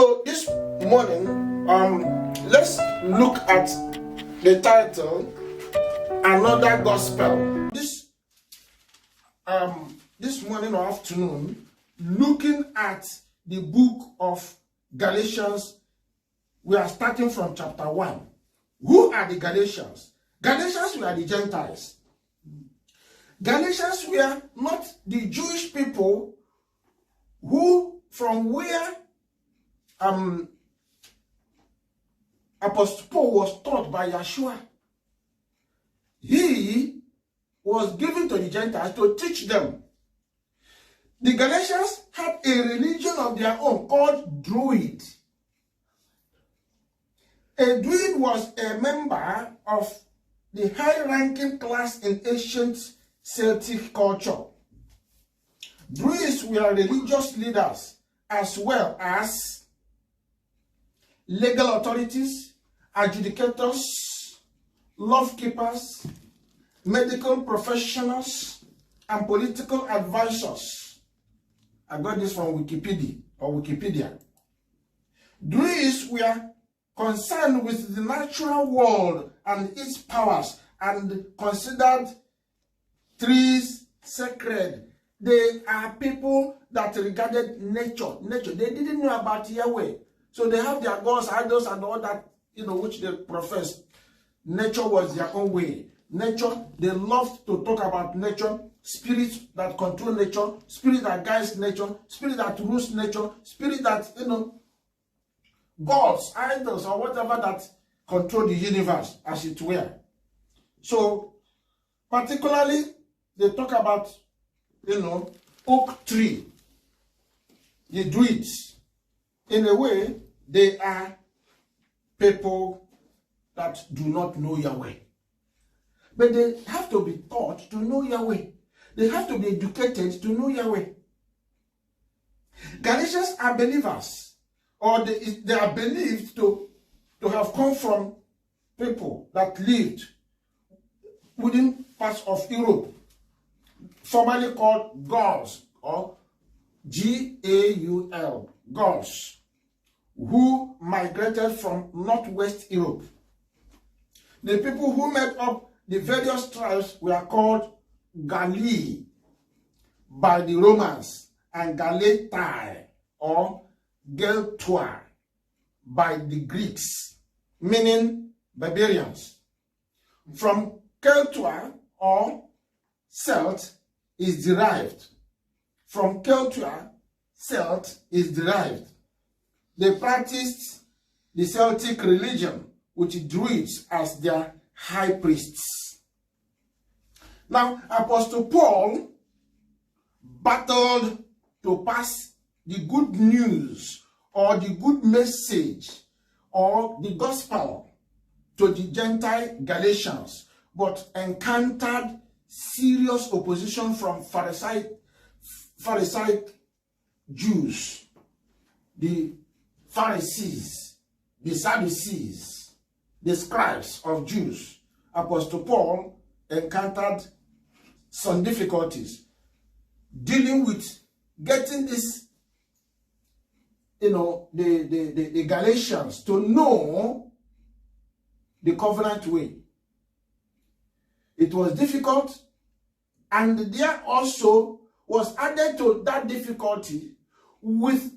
So this morning, let's look at the title, Another Gospel. This morning or afternoon, looking at the book of Galatians, we are starting from chapter 1. Who are the Galatians? Galatians were the Gentiles. Galatians were not the Jewish people who, from where Apostle Paul was taught by Yeshua. He was given to the Gentiles to teach them. The Galatians had a religion of their own called Druid. A Druid was a member of the high-ranking class in ancient Celtic culture. Druids were religious leaders as well as legal authorities, adjudicators, law keepers, medical professionals, and political advisors. I got this from Wikipedia. Druids were concerned with the natural world and its powers and considered trees sacred. They are people that regarded nature. They didn't know about Yahweh. So they have their gods, idols, and all that, which they profess. Nature was their own way. Nature, they loved to talk about nature, spirits that control nature, spirit that guides nature, spirit that rules nature, spirit that, gods, idols, or whatever that control the universe, as it were. So, particularly, they talk about, oak tree, the Druids. In a way, they are people that do not know Yahweh. But they have to be taught to know Yahweh. They have to be educated to know Yahweh. Galatians are believers, or they are believed to have come from people that lived within parts of Europe, formerly called Gauls, or Gaul, Gauls, who migrated from northwest Europe. The people who made up the various tribes were called Galli by the Romans, and Galatai or Geltua by the Greeks, meaning barbarians. From Keltua or Celt is derived. From Keltua, Celt is derived. They practiced the Celtic religion with Druids as their high priests. Now, Apostle Paul battled to pass the good news or the good message or the gospel to the Gentile Galatians, but encountered serious opposition from Pharisaic Jews, the Pharisees, the Sadducees, the scribes of Jews. Apostle Paul encountered some difficulties dealing with getting this, the Galatians to know the covenant way. It was difficult, and there also was added to that difficulty with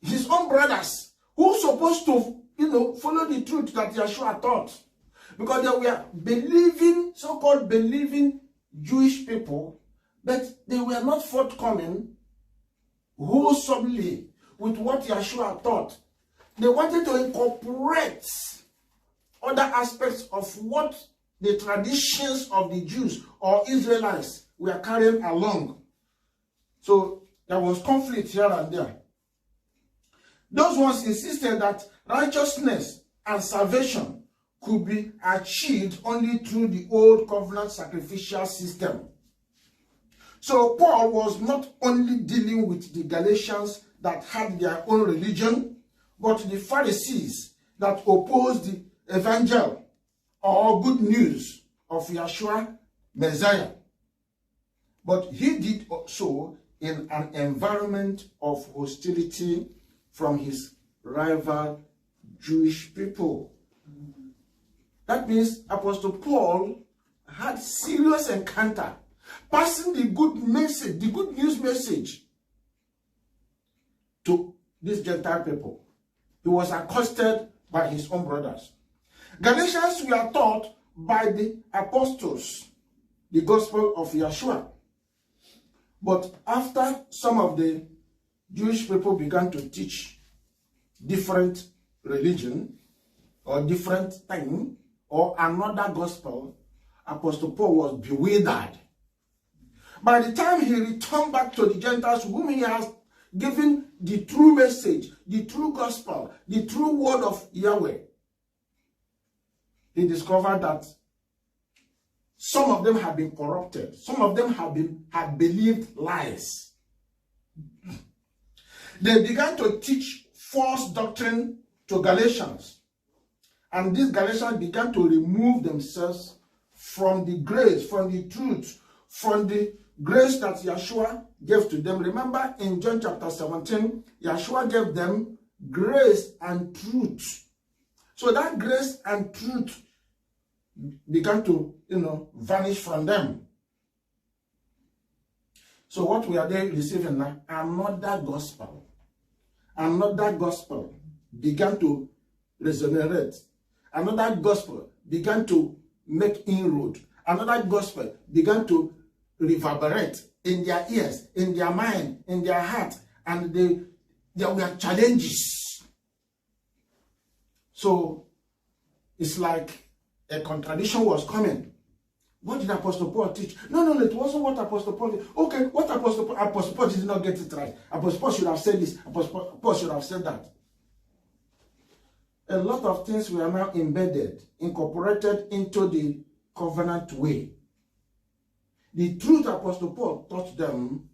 his own brothers who were supposed to, follow the truth that Yeshua taught. Because they were believing, so-called believing Jewish people, but they were not forthcoming wholesomely with what Yeshua taught. They wanted to incorporate other aspects of what the traditions of the Jews or Israelites were carrying along. So there was conflict here and there. Those ones insisted that righteousness and salvation could be achieved only through the old covenant sacrificial system. So Paul was not only dealing with the Galatians that had their own religion, but the Pharisees that opposed the evangel or good news of Yeshua Messiah. But he did so in an environment of hostility from his rival Jewish people. That means Apostle Paul had serious encounter, passing the good message, the good news message to these Gentile people. He was accosted by his own brothers. Galatians were taught by the apostles the gospel of Yeshua. But after some of the Jewish people began to teach different religion or different thing or another gospel, Apostle Paul was bewildered. By the time he returned back to the Gentiles, whom he has given the true message, the true gospel, the true word of Yahweh, he discovered that some of them had been corrupted. Some of them had believed lies. They began to teach false doctrine to Galatians. And these Galatians began to remove themselves from the grace, from the truth, from the grace that Yeshua gave to them. Remember in John chapter 17, Yeshua gave them grace and truth. So that grace and truth began to, vanish from them. So what we are there receiving now, another gospel began to regenerate. Another gospel began to make inroad. Another gospel began to reverberate in their ears, in their mind, in their heart, and there were challenges. So it's like a contradiction was coming. What did Apostle Paul teach? No, it wasn't what Apostle Paul did. Okay, what Apostle Paul did not get it right. Apostle Paul should have said this. Apostle Paul should have said that. A lot of things were now embedded, incorporated into the covenant way. The truth Apostle Paul taught them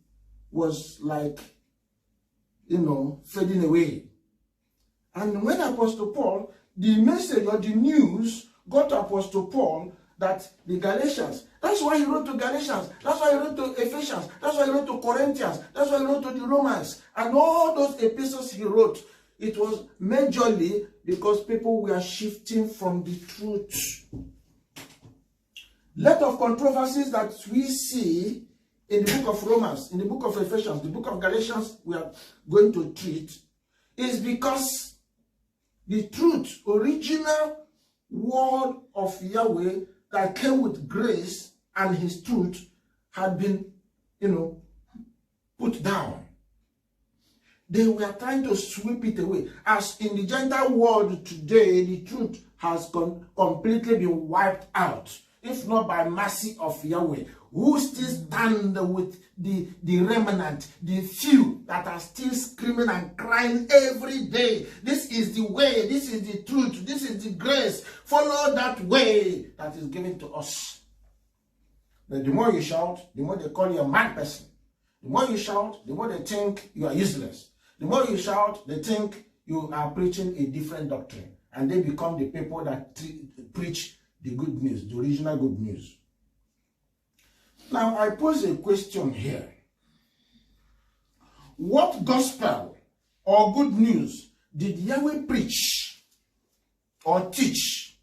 was like, fading away. And when Apostle Paul, the message or the news got to Apostle Paul that the Galatians, that's why he wrote to Galatians, that's why he wrote to Ephesians, that's why he wrote to Corinthians, that's why he wrote to the Romans, and all those epistles he wrote, it was majorly because people were shifting from the truth. Lot of controversies that we see in the book of Romans, in the book of Ephesians, the book of Galatians we are going to treat, is because the truth, original word of Yahweh that came with grace and his truth had been, put down. They were trying to sweep it away. As in the Gentile world today, the truth has completely been wiped out, if not by mercy of Yahweh, who still stand with the remnant, the few that are still screaming and crying every day. This is the way, this is the truth, this is the grace. Follow that way that is given to us. But the more you shout, the more they call you a mad person. The more you shout, the more they think you are useless. The more you shout, they think you are preaching a different doctrine. And they become the people that preach the good news, the original good news. Now, I pose a question here. What gospel or good news did Yahweh preach or teach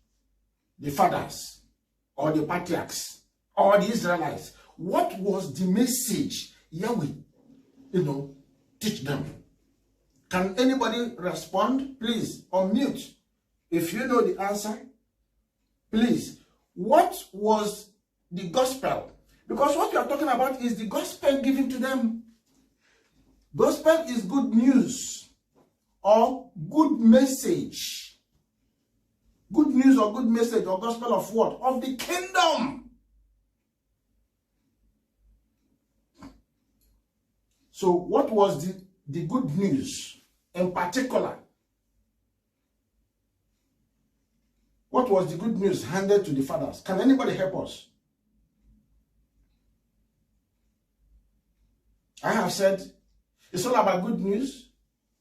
the fathers or the patriarchs or the Israelites? What was the message Yahweh, teach them? Can anybody respond? Please, unmute. If you know the answer, please. What was the gospel? Because what we are talking about is the gospel given to them. Gospel is good news or good message. Good news or good message or gospel of what? Of the kingdom. So what was the good news in particular? What was the good news handed to the fathers? Can anybody help us? I have said it's all about good news.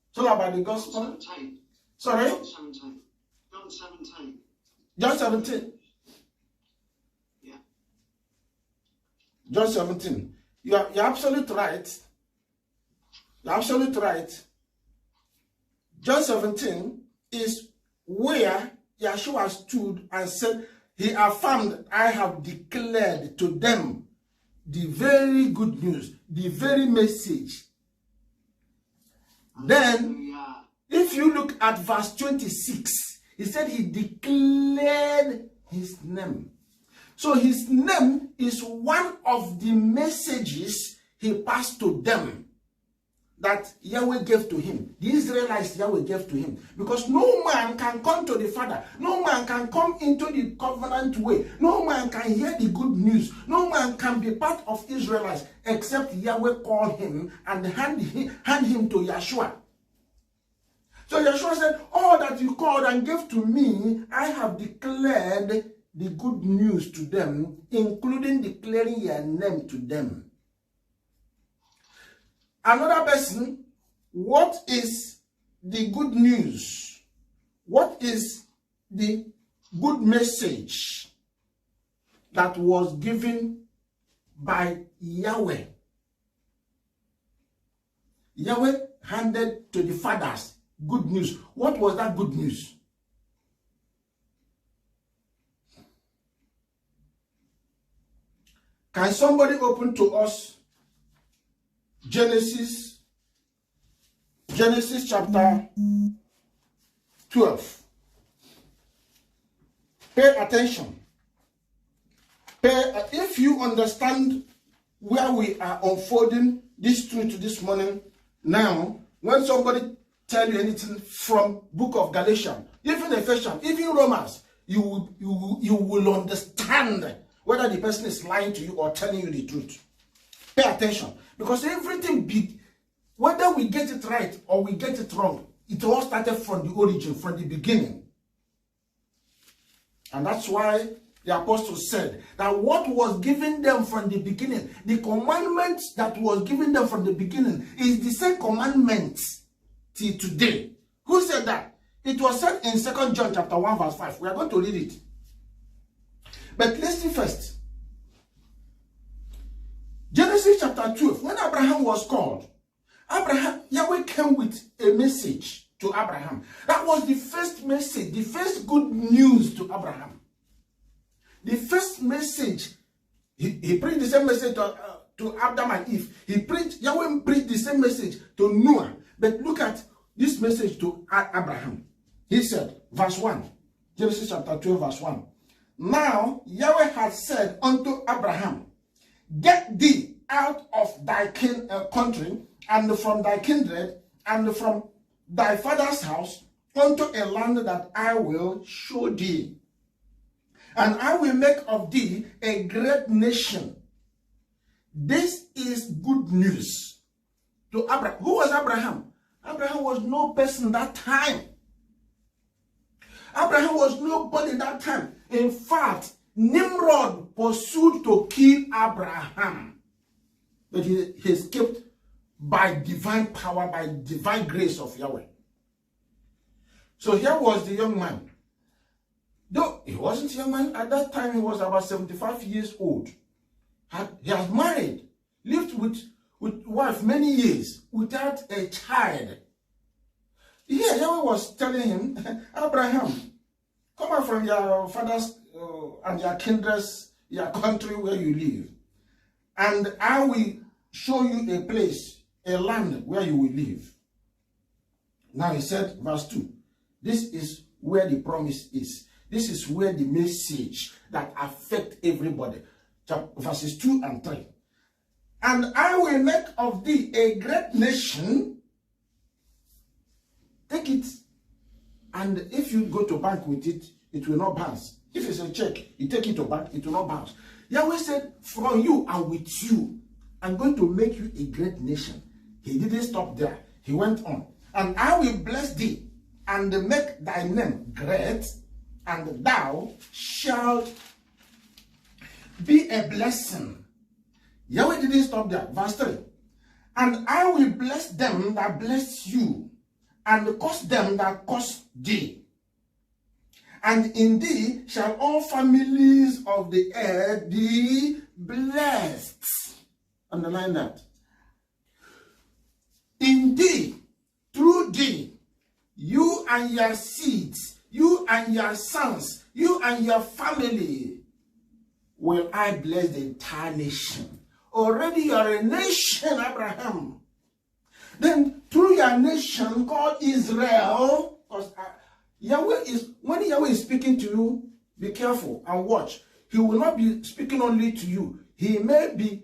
It's all about the gospel. 17. Sorry? John 17. John 17. John 17. Yeah. John 17. You're absolutely right. You're absolutely right. John 17 is where Yeshua stood and said, he affirmed, I have declared to them the very good news, the very message. Then, if you look at verse 26, he said he declared his name. So his name is one of the messages he passed to them that Yahweh gave to him. The Israelites, Yahweh gave to him. Because no man can come to the Father. No man can come into the covenant way. No man can hear the good news. No man can be part of Israelites except Yahweh call him and hand him to Yeshua. So Yeshua said, all that you called and gave to me, I have declared the good news to them, including declaring your name to them. Another person, what is the good news? What is the good message that was given by Yahweh? Yahweh handed to the fathers good news. What was that good news? Can somebody open to us Genesis chapter 12. Pay attention. If you understand where we are unfolding this truth this morning, now, when somebody tell you anything from book of Galatians, even Ephesians, even Romans, you will understand whether the person is lying to you or telling you the truth. Pay attention. Because everything big, whether we get it right or we get it wrong, it all started from the origin, from the beginning. And that's why the apostle said that what was given them from the beginning, the commandments that was given them from the beginning, is the same commandments till today. Who said that? It was said in 2 John chapter 1 verse 5. We are going to read it. But listen first. Genesis chapter 12, when Abraham was called, Yahweh came with a message to Abraham. That was the first message, the first good news to Abraham. The first message, he preached the same message to Adam and Eve. Yahweh preached the same message to Noah. But look at this message to Abraham. He said, verse 1, Genesis chapter 12, verse 1. Now Yahweh had said unto Abraham, get thee out of thy country, and from thy kindred, and from thy father's house, unto a land that I will show thee. And I will make of thee a great nation. This is good news to Abraham. Who was Abraham? Abraham was no person that time. Abraham was nobody that time. In fact, Nimrod pursued to kill Abraham. But he escaped by divine power, by divine grace of Yahweh. So here was the young man. Though he wasn't a young man, at that time he was about 75 years old. He has married, lived with wife many years without a child. Here Yahweh was telling him, Abraham, come out from your father's and your kindred's, your country where you live, and I will show you a place, a land where you will live. Now he said, verse 2, this is where the promise is. This is where the message that affects everybody. Verses 2 and 3. And I will make of thee a great nation. Take it, and if you go to bank with it, it will not bounce. If it's a check, you take it to bank, it will not bounce. Yahweh said, from you and with you, I'm going to make you a great nation. He didn't stop there. He went on. And I will bless thee, and make thy name great, and thou shalt be a blessing. Yahweh didn't stop there. Verse 3. And I will bless them that bless you, and curse them that curse thee. And in thee shall all families of the earth be blessed. Underline that. In thee, through thee, and your seeds, you and your sons, you and your family, will I bless the entire nation. Already you are a nation, Abraham. Then through your nation called Israel, because when Yahweh is speaking to you, be careful and watch. He will not be speaking only to you. He may be,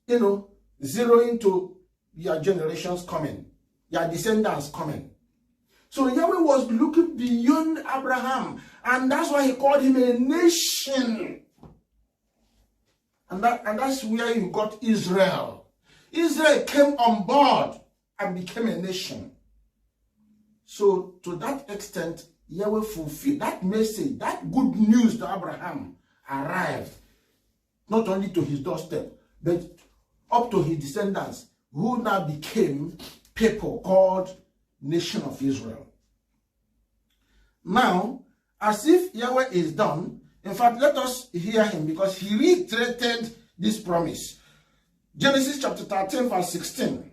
zeroing to your generations coming, your descendants coming. So Yahweh was looking beyond Abraham, and that's why he called him a nation. And that's where you got Israel. Israel came on board and became a nation. So to that extent, Yahweh fulfilled that message, that good news to Abraham arrived not only to his doorstep, but up to his descendants, who now became people called Nation of Israel. Now, as if Yahweh is done, in fact, let us hear him, because he reiterated this promise. Genesis chapter 13, verse 16.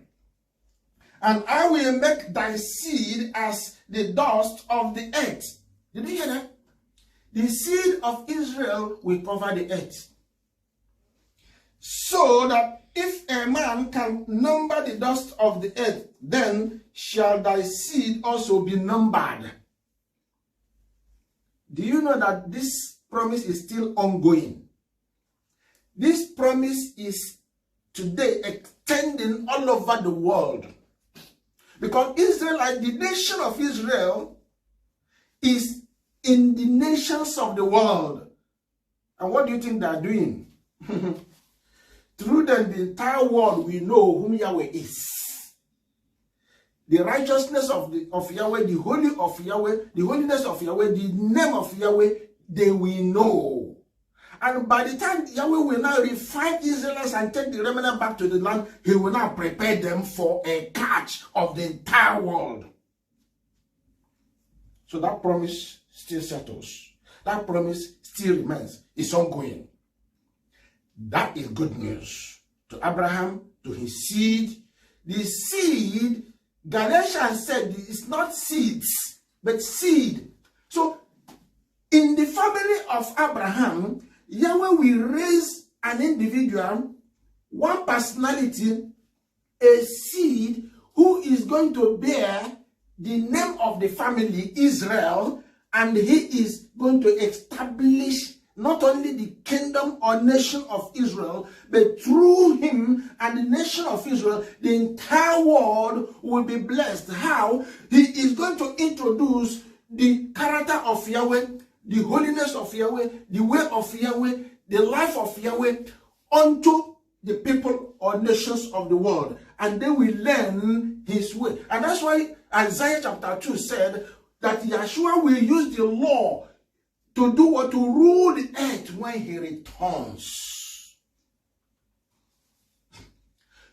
And I will make thy seed as the dust of the earth. Did you hear that? The seed of Israel will cover the earth. So that if a man can number the dust of the earth, then shall thy seed also be numbered. Do you know that this promise is still ongoing? This promise is today extending all over the world. Because Israel, like the nation of Israel, is in the nations of the world. And what do you think they are doing? Through them, the entire world will know whom Yahweh is. The righteousness of Yahweh, the holy of Yahweh, the holiness of Yahweh, the name of Yahweh, they will know. And by the time Yahweh will now refine Israelites and take the remnant back to the land, he will now prepare them for a catch of the entire world. So that promise still settles. That promise still remains. It's ongoing. That is good news to Abraham, to his seed. The seed, Galatians said, it's not seeds, but seed. So in the family of Abraham, Yahweh will raise an individual, one personality, a seed, who is going to bear the name of the family, Israel, and he is going to establish not only the kingdom or nation of Israel, but through him and the nation of Israel, the entire world will be blessed. How? He is going to introduce the character of Yahweh, the holiness of Yahweh, the way of Yahweh, the life of Yahweh unto the people or nations of the world. And they will learn his way. And that's why Isaiah chapter 2 said that Yeshua will use the law to do what? To rule the earth when he returns.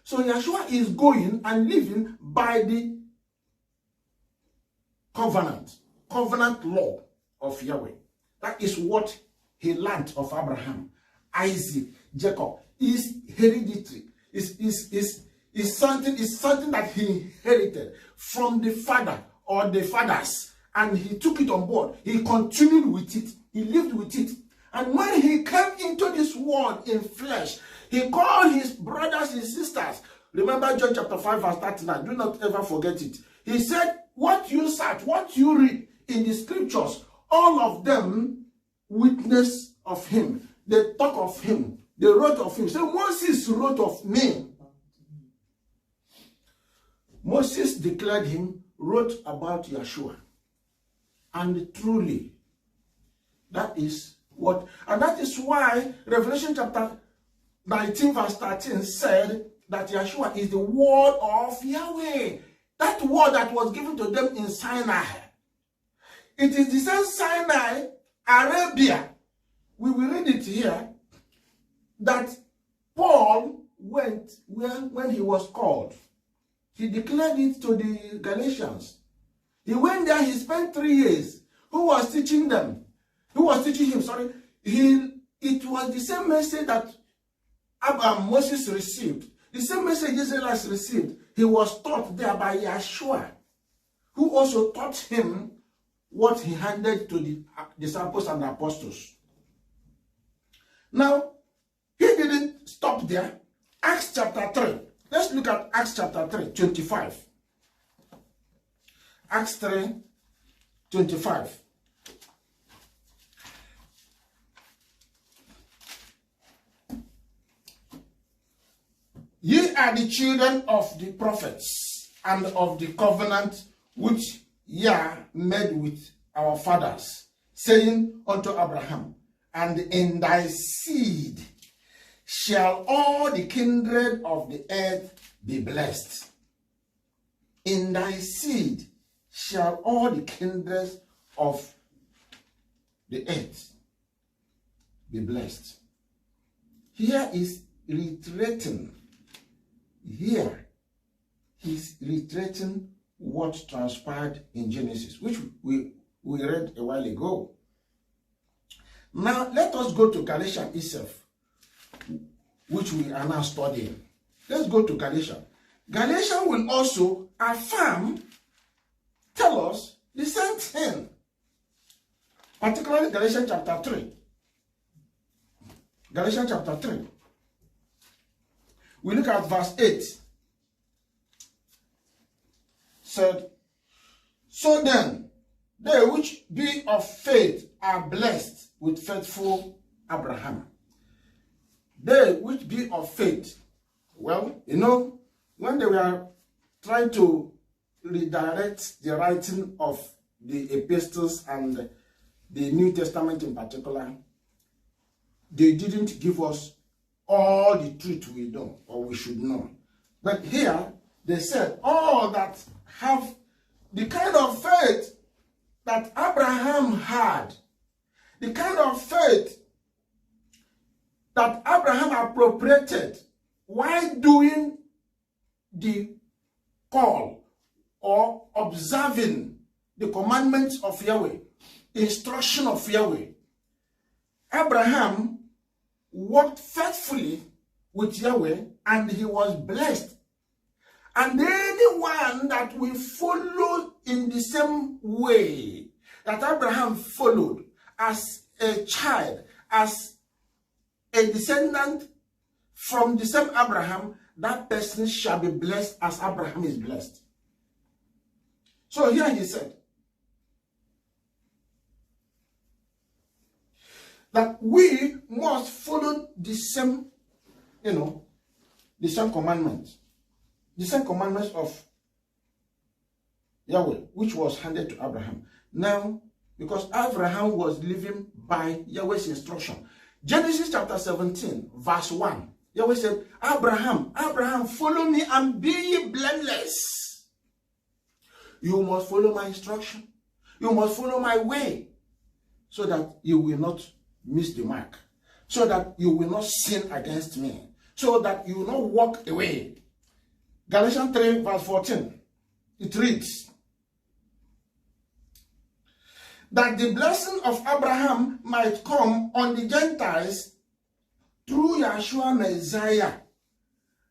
So Yeshua is going and living by the covenant law of Yahweh. That is what he learned of Abraham, Isaac, Jacob. Is hereditary. Is something that he inherited from the father or the fathers. And he took it on board. He continued with it. He lived with it. And when he came into this world in flesh, he called his brothers and sisters. Remember John chapter 5 verse 39. Do not ever forget it. He said, what you search, what you read in the scriptures, all of them witness of him. They talk of him. They wrote of him. So Moses wrote of me. Moses declared him, wrote about Yeshua. And truly, that is what, and that is why Revelation chapter 19 verse 13 said that Yeshua is the word of Yahweh. That word that was given to them in Sinai. It is the same Sinai, Arabia. We will read it here. That Paul went when he was called. He declared it to the Galatians. He went there, he spent 3 years. Who was teaching them? Who was teaching him? Sorry. It was the same message that Moses received. The same message Israelites received. He was taught there by Yeshua, who also taught him what he handed to the disciples and apostles. Now, he didn't stop there. Acts chapter 3. Let's look at Acts chapter 3, 25. Acts 3, 25. Ye are the children of the prophets and of the covenant which Yah made with our fathers, saying unto Abraham, and in thy seed shall all the kindred of the earth be blessed. In thy seed shall all the kindred of the earth be blessed. Here is reiterating. Here he's reiterating what transpired in Genesis, which we read a while ago. Now let us go to Galatians itself, which we are now studying. Let's go to Galatians. Galatians will also affirm, tell us the same thing, particularly Galatians chapter 3. Galatians chapter 3. We look at verse 8. Said, so then, they which be of faith are blessed with faithful Abraham. They which be of faith. Well, you know, when they were trying to redirect the writing of the epistles and the New Testament in particular, they didn't give us all the truth we know or we should know. But here, they said all that have the kind of faith that Abraham had, the kind of faith that Abraham appropriated while doing the call or observing the commandments of Yahweh, instruction of Yahweh. Abraham worked faithfully with Yahweh and he was blessed. And anyone that will follow in the same way that Abraham followed as a child, as a descendant from the same Abraham, that person shall be blessed as Abraham is blessed. So here he said that we must follow the same, the same commandments. The same commandments of Yahweh, which was handed to Abraham. Now, because Abraham was living by Yahweh's instruction. Genesis chapter 17, verse 1. Yahweh said, Abraham, Abraham, follow me and be ye blameless. You must follow my instruction. You must follow my way, so that you will not miss the mark, so that you will not sin against me, so that you will not walk away. Galatians 3 verse 14, it reads, that the blessing of Abraham might come on the Gentiles through Yeshua Messiah.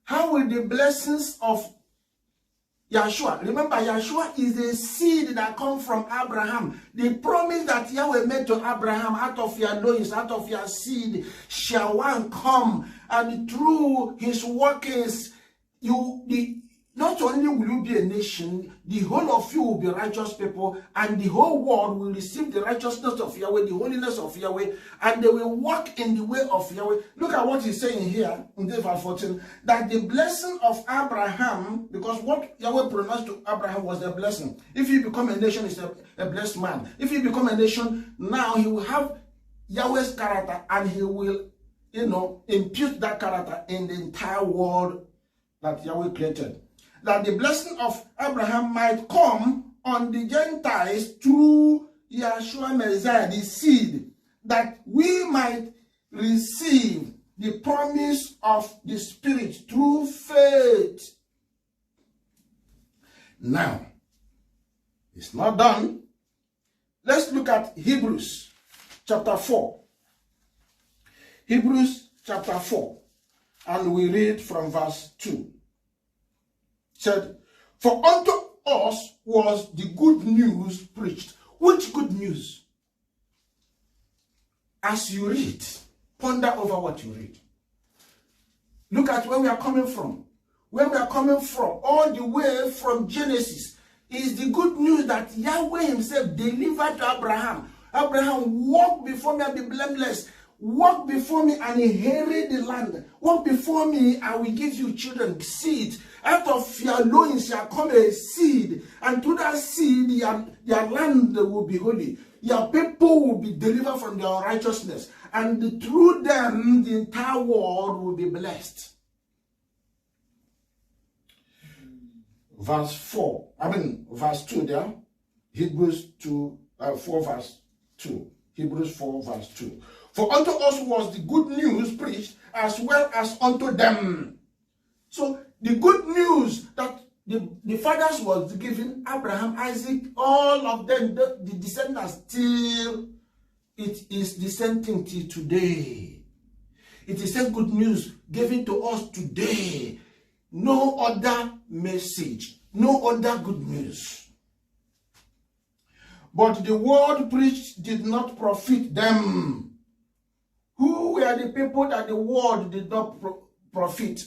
How will the blessings of Yeshua? Remember, Yeshua is a seed that comes from Abraham. The promise that Yahweh made to Abraham, out of your loins, out of your seed, shall one come, and through his workings, not only will you be a nation, the whole of you will be righteous people, and the whole world will receive the righteousness of Yahweh, the holiness of Yahweh, and they will walk in the way of Yahweh. Look at what he's saying here in verse 14, that the blessing of Abraham, because what Yahweh pronounced to Abraham was a blessing. If you become a nation, he's a blessed man. If you become a nation, now he will have Yahweh's character, and he will, impute that character in the entire world that Yahweh created. That the blessing of Abraham might come on the Gentiles through Yeshua Messiah, the seed, that we might receive the promise of the Spirit through faith. Now, it's not done. Let's look at Hebrews chapter 4. Hebrews chapter 4, and we read from verse 2. Said, for us was the good news preached. Which good news? As you read, ponder over what you read. Look at where we are coming from. Where we are coming from, all the way from Genesis, is the good news that Yahweh himself delivered to Abraham. Abraham, walk before me and be blameless. Walk before me and inherit the land. Walk before me, I will give you children, seed. Out of your loins shall come a seed, and through that seed, your land will be holy. Your people will be delivered from their unrighteousness, and through them, the entire world will be blessed. Verse 2 there. Hebrews 4 verse 2. Hebrews 4 verse 2. For unto us was the good news preached, as well as unto them. So the good news that the fathers was given, Abraham, Isaac, all of them, the descendants, till it is the same thing till today. It is a good news given to us today. No other message, no other good news. But the word preached did not profit them. Who were the people that the word did not profit?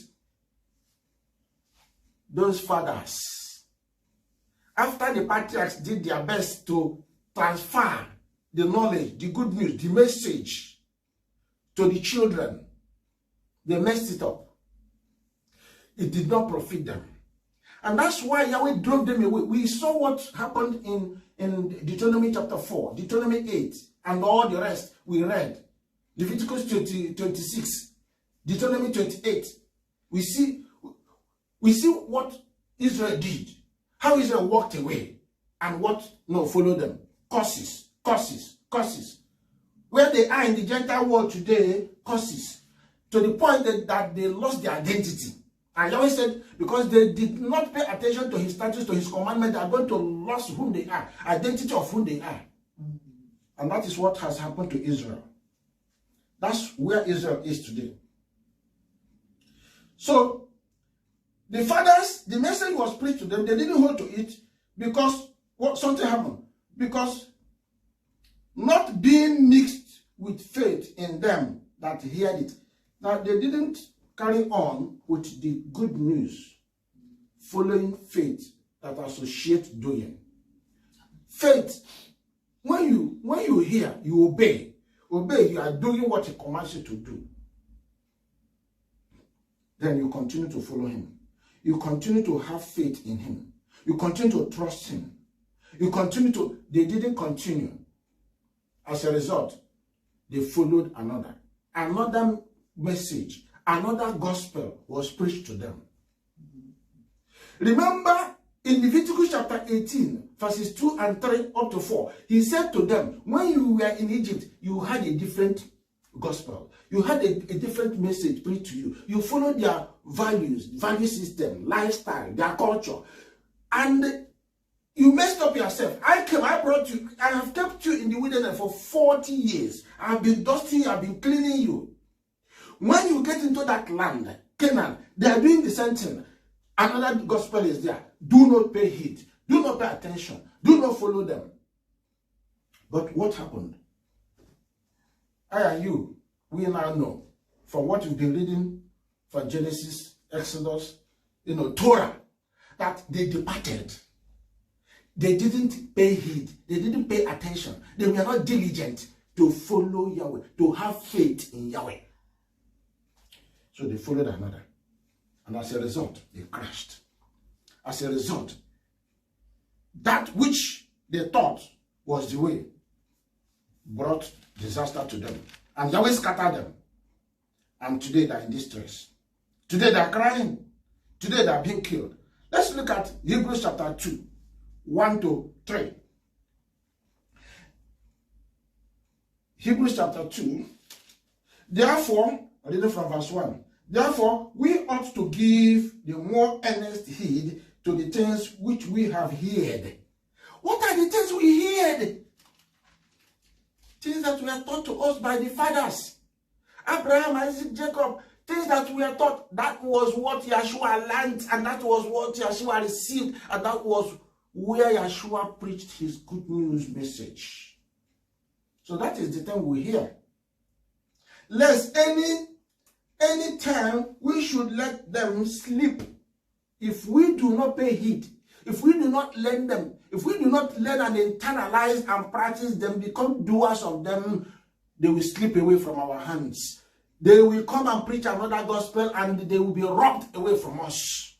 Those fathers. After the patriarchs did their best to transfer the knowledge, the good news, the message to the children, they messed it up. It did not profit them. And that's why Yahweh drove them away. We saw what happened in Deuteronomy chapter 4, Deuteronomy 8, and all the rest we read. Leviticus 26, Deuteronomy 28. We see what Israel did. How Israel walked away. And what followed them. Curses, curses, curses. Where they are in the Gentile world today, curses. To the point that they lost their identity. And Yahweh said, because they did not pay attention to his statutes, to his commandment, they are going to lose whom they are, identity of whom they are. And that is what has happened to Israel. That's where Israel is today. So, the fathers, the message was preached to them. They didn't hold to it because something happened. Because not being mixed with faith in them that heard it, that they didn't carry on with the good news, following faith that associate doing. Faith, when you hear, you obey. Obey, you are doing what he commands you to do. Then you continue to follow him. You continue to have faith in him. You continue to trust him. They didn't continue. As a result, they followed another. Another message, another gospel was preached to them. Remember, in Leviticus chapter 18, verses 2 and 3 up to 4, he said to them, when you were in Egypt, you had a different gospel. You had a different message preached to you. You followed their values, value system, lifestyle, their culture. And you messed up yourself. I brought you, I have kept you in the wilderness for 40 years. I've been dusting you, I've been cleaning you. When you get into that land, Canaan, they are doing the same thing. Another gospel is there. Do not pay heed. Do not pay attention. Do not follow them. But what happened? I and you, we now know from what we've been reading from Genesis, Exodus, Torah, that they departed. They didn't pay heed. They didn't pay attention. They were not diligent to follow Yahweh, to have faith in Yahweh. So they followed another. And as a result, they crashed. As a result, that which they thought was the way brought disaster to them. And Yahweh scattered them. And today they are in distress. Today they are crying. Today they are being killed. Let's look at Hebrews chapter 2, 1 to 3. Hebrews chapter 2. Therefore, reading from verse 1. Therefore, we ought to give the more earnest heed to the things which we have heard. What are the things we heard? Things that were taught to us by the fathers. Abraham, Isaac, Jacob. Things that we are taught. That was what Yeshua learned, and that was what Yeshua received, and that was where Yeshua preached his good news message. So that is the thing we hear. Lest any time we should let them sleep if we do not pay heed, if we do not learn them, if we do not learn and internalize and practice them, become doers of them, they will slip away from our hands. They will come and preach another gospel and they will be robbed away from us.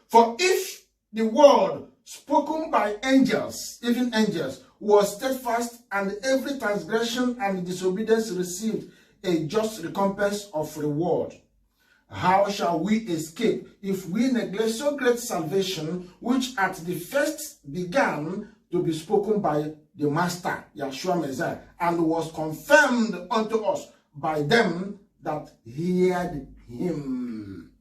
For if the word spoken by angels, even angels, was steadfast, and every transgression and disobedience received a just recompense of reward, how shall we escape if we neglect so great salvation, which at the first began to be spoken by the Master, Yeshua Messiah, and was confirmed unto us by them that heard him?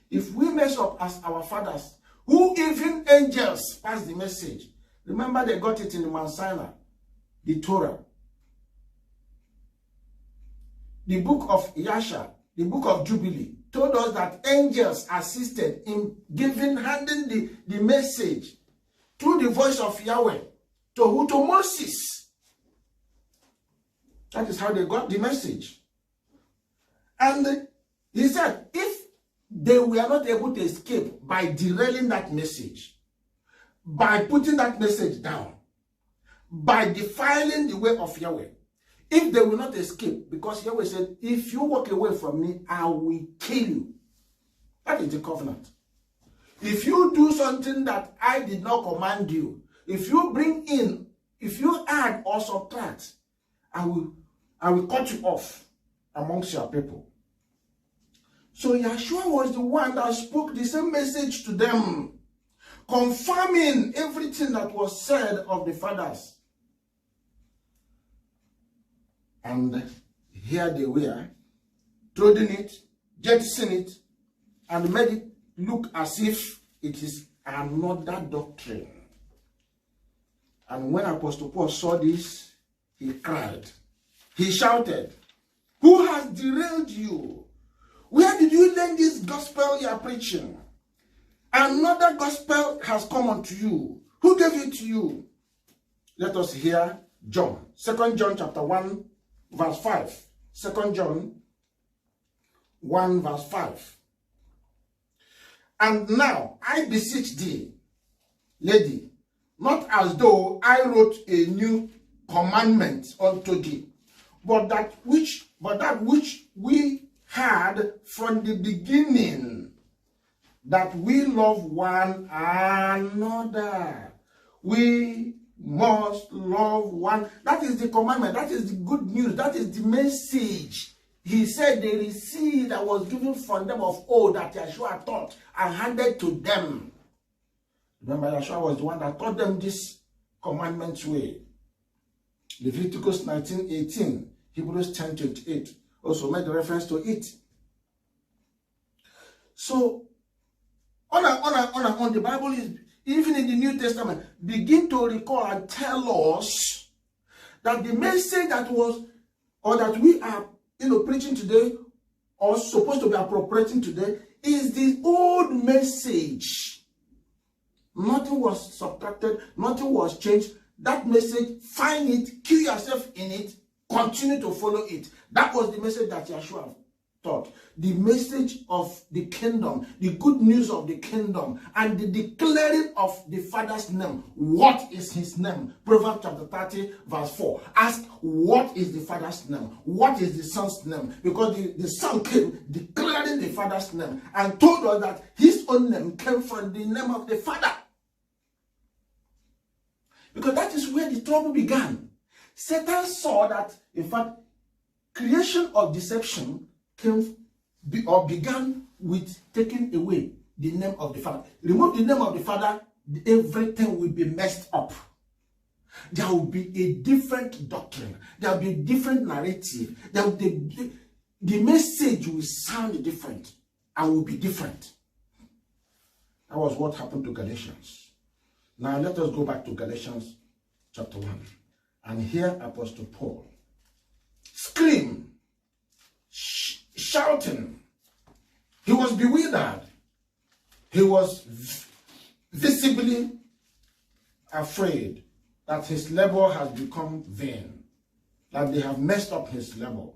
If we mess up as our fathers, who even angels passed the message, remember they got it in the Mount Sinai, the Torah. The book of Yasha, the book of Jubilee, told us that angels assisted in handing the message through the voice of Yahweh to Moses. That is how they got the message. And he said, if they were not able to escape by derailing that message, by putting that message down, by defiling the way of Yahweh, if they will not escape, because Yahweh said, if you walk away from me, I will kill you. That is the covenant. If you do something that I did not command you, if you bring in, if you add or subtract, I will cut you off amongst your people. So Yeshua was the one that spoke the same message to them, confirming everything that was said of the fathers. And here they were, throwing it, jettisoning it, and made it look as if it is another doctrine. And when Apostle Paul saw this, he cried. He shouted, "Who has derailed you? Where did you learn this gospel you are preaching? Another gospel has come unto you. Who gave it to you?" Let us hear John. 2 John chapter 1, verse 5. 2 John 1, verse 5. "And now I beseech thee, lady, not as though I wrote a new commandment unto thee, but that which we had from the beginning, that we love one another." We must love one. That is the commandment. That is the good news. That is the message. He said they received that was given from them of old, that Yeshua taught and handed to them. Remember, Yeshua was the one that taught them this commandment way. Leviticus 19:18, Hebrews 10:28 also made reference to it. So, on and on, the Bible is, even in the New Testament, begin to recall and tell us that the message that was, or that we are, preaching today, or supposed to be appropriating today, is the old message. Nothing was subtracted, nothing was changed. That message, find it, kill yourself in it, continue to follow it. That was the message that Yeshua taught. The message of the kingdom, the good news of the kingdom, and the declaring of the Father's name. What is his name? Proverbs chapter 30, verse 4. Ask, what is the Father's name? What is the Son's name? Because the Son came declaring the Father's name and told us that his own name came from the name of the Father. Because that is where the trouble began. Satan saw that, in fact, creation of deception began with taking away the name of the Father. Remove the name of the Father, everything will be messed up. There will be a different doctrine. There will be a different narrative. The message will sound different and will be different. That was what happened to Galatians. Now let us go back to Galatians chapter 1 and hear Apostle Paul scream, shouting. He was bewildered. He was visibly afraid that his labor has become vain, that they have messed up his labor.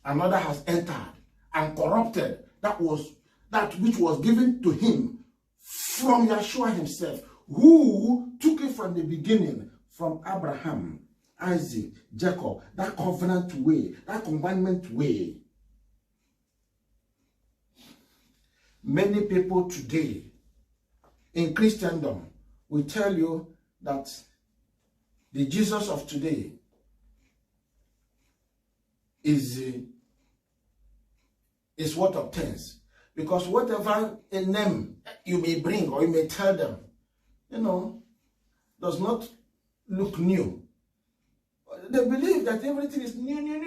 Another has entered and corrupted that which was given to him from Yeshua himself, who took it from the beginning, from Abraham, Isaac, Jacob, that covenant way, that commandment way. Many people today in Christendom will tell you that the Jesus of today is what obtains. Because whatever a name you may bring or you may tell them, does not look new. They believe that everything is new.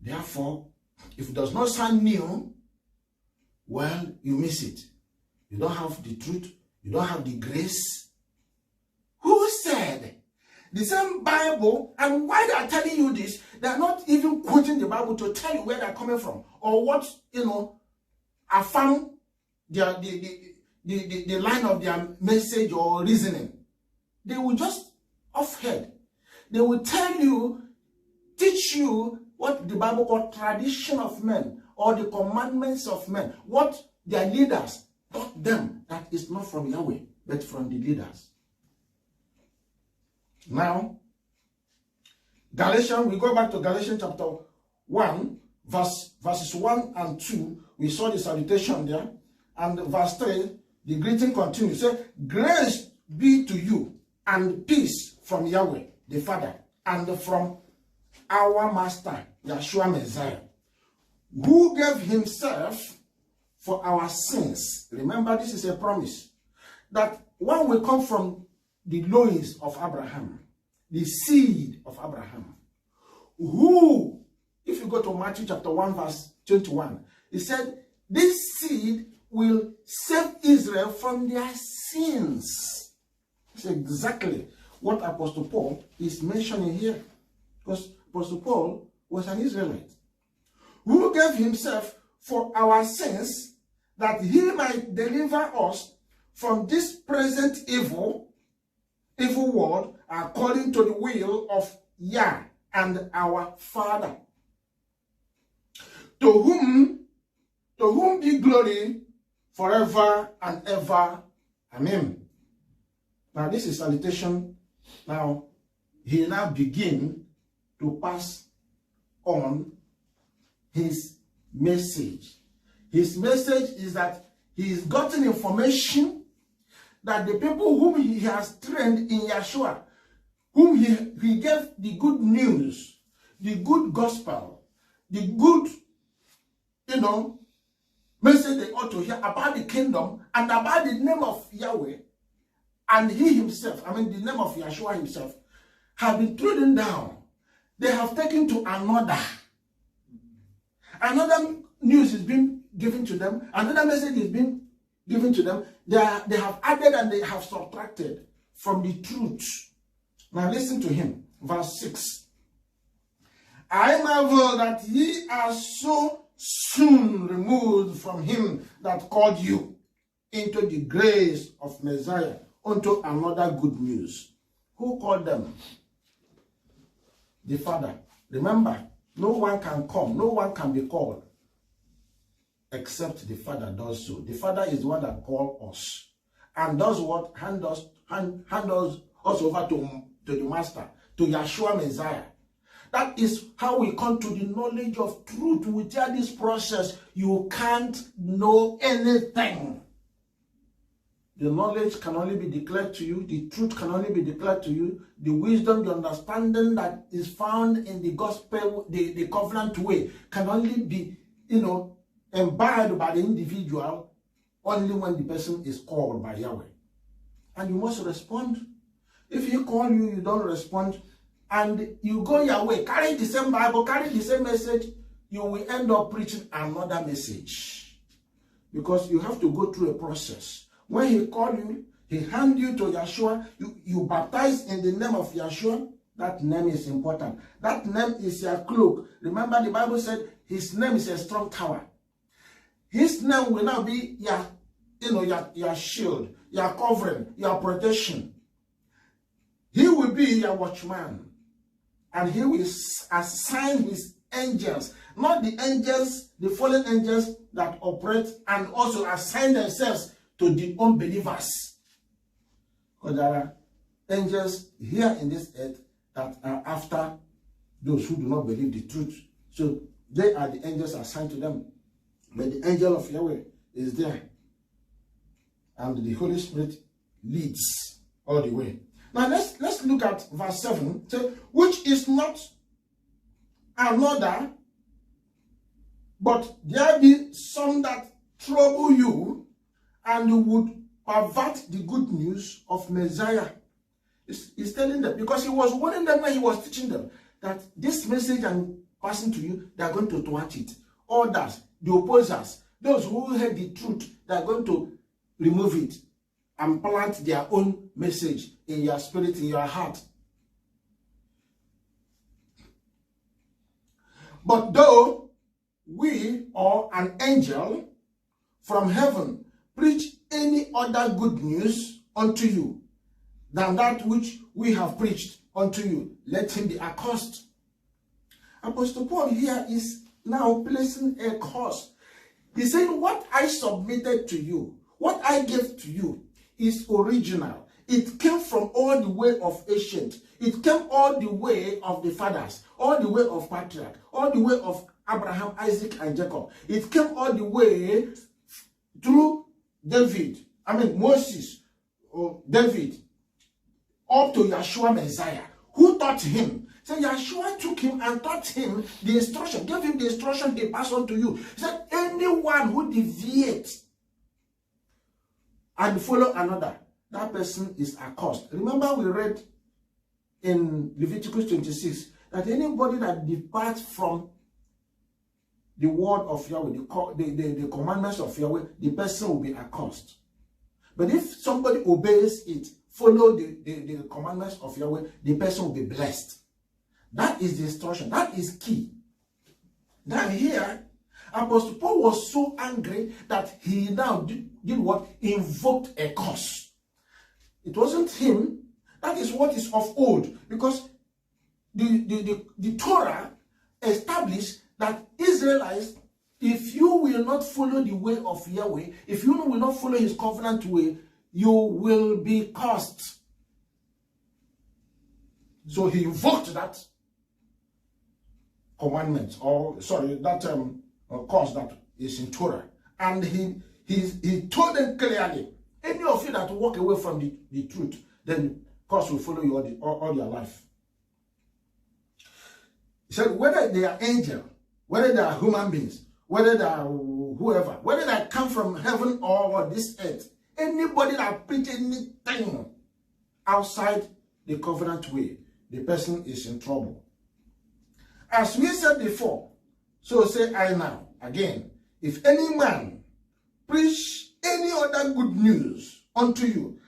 Therefore, if it does not sound new, well, you miss it. You don't have the truth. You don't have the grace. Who said? The same Bible, and why they are telling you this, they are not even quoting the Bible to tell you where they are coming from or what, affirm the line of their message or reasoning. They will just off-head. They will tell you, teach you what the Bible calls tradition of men or the commandments of men, what their leaders taught them that is not from Yahweh, but from the leaders. Now, Galatians, we go back to Galatians chapter 1, verses 1 and 2. We saw the salutation there. And verse 3, the greeting continues. Say, grace be to you and peace from Yahweh, the Father, and from our Master, Yeshua Messiah, who gave himself for our sins. Remember, this is a promise that one will come from the loins of Abraham, the seed of Abraham, who, if you go to Matthew chapter 1, verse 21, he said, this seed will save Israel from their sins. That's exactly what Apostle Paul is mentioning here. Because Apostle Paul was an Israelite who gave himself for our sins that he might deliver us from this present evil world, according to the will of Yah and our Father, to whom be glory forever and ever. Amen. Now this is salutation. Now he now begin to pass on his message. His message is that he's gotten information that the people whom he has trained in Yeshua, whom he gave the good news, the good gospel, the good, message they ought to hear about the kingdom and about the name of Yahweh, and he himself, the name of Yeshua himself, have been trodden down. They have taken to another. Another news is being given to them. Another message is being given to them. They have added and they have subtracted from the truth. Now listen to him. Verse 6. I marvel that ye are so soon removed from him that called you into the grace of Messiah unto another good news. Who called them? The Father. Remember, no one can come, no one can be called except the Father does so. The Father is the one that called us and does what? Hand us over to the Master, to Yeshua Messiah. That is how we come to the knowledge of truth. Without this process, you can't know anything. The knowledge can only be declared to you. The truth can only be declared to you. The wisdom, the understanding that is found in the gospel, the covenant way, can only be, imbibed by the individual only when the person is called by Yahweh. And you must respond. If he call you, you don't respond, and you go your way, carry the same Bible, carry the same message, you will end up preaching another message. Because you have to go through a process. When he called you, he hand you to Yeshua, you baptize in the name of Yeshua. That name is important. That name is your cloak. Remember the Bible said his name is a strong tower. His name will now be your shield, your covering, your protection. He will be your watchman. And he will assign his angels, not the angels, the fallen angels that operate and also assign themselves to the unbelievers. Because there are angels here in this earth that are after those who do not believe the truth. So they are the angels assigned to them. But the angel of Yahweh is there. And the Holy Spirit leads all the way. Now let's look at verse 7. So, which is not another, but there be some that trouble you and would pervert the good news of Messiah. He's telling them, because he was warning them when he was teaching them, that this message I'm passing to you, they are going to thwart it. Others, the opposers, those who heard the truth, they are going to remove it and plant their own message in your spirit, in your heart. But though we or an angel from heaven preach any other good news unto you than that which we have preached unto you, let him be accursed. Apostle Paul here is now placing a curse. He's saying, what I submitted to you, what I gave to you, is original. It came from all the way of ancient. It came all the way of the fathers, all the way of patriarch, all the way of Abraham, Isaac, and Jacob. It came all the way through Moses, David, up to Yeshua Messiah. Who taught him? So Yeshua took him and taught him the instruction, gave him the instruction they pass on to you. He said, anyone who deviates and follow another, that person is accursed. Remember we read in Leviticus 26 that anybody that departs from the word of Yahweh, the commandments of Yahweh, the person will be accursed. But if somebody obeys it, follow the commandments of Yahweh, the person will be blessed. That is the instruction. That is key. Now here, Apostle Paul was so angry that he now did what? Invoked a curse. It wasn't him. That is what is of old. Because the Torah established that Israelites, if you will not follow the way of Yahweh, if you will not follow his covenant way, you will be cursed. So he invoked that commandment, that curse that is in Torah. And he told them clearly, any of you that walk away from the truth, then curse will follow you all your life. He said, whether they are angels, whether they are human beings, whether they are whoever, whether they come from heaven or this earth, anybody that preach anything outside the covenant way, the person is in trouble. As we said before, so say I now, again, if any man preach any other good news unto you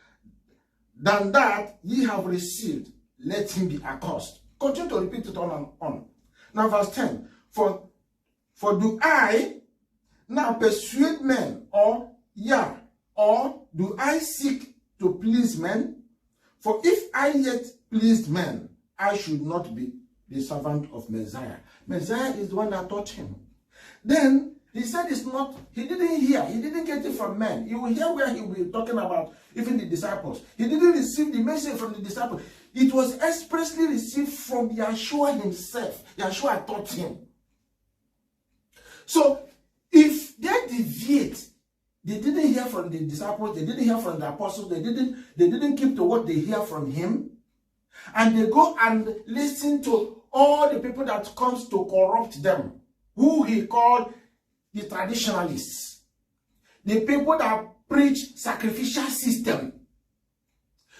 than that ye have received, let him be accursed. Continue to repeat it on and on. Now verse 10, for do I now persuade men, or do I seek to please men? For if I yet pleased men, I should not be the servant of Messiah. Messiah is the one that taught him. Then he said it's not, he didn't get it from men. You will hear where he will be talking about even the disciples. He didn't receive the message from the disciples. It was expressly received from Yeshua himself. Yeshua taught him. So if they deviate, they didn't hear from the disciples, they didn't hear from the apostles, they didn't keep to what they hear from him, and they go and listen to all the people that comes to corrupt them, who he called the traditionalists, the people that preach sacrificial system.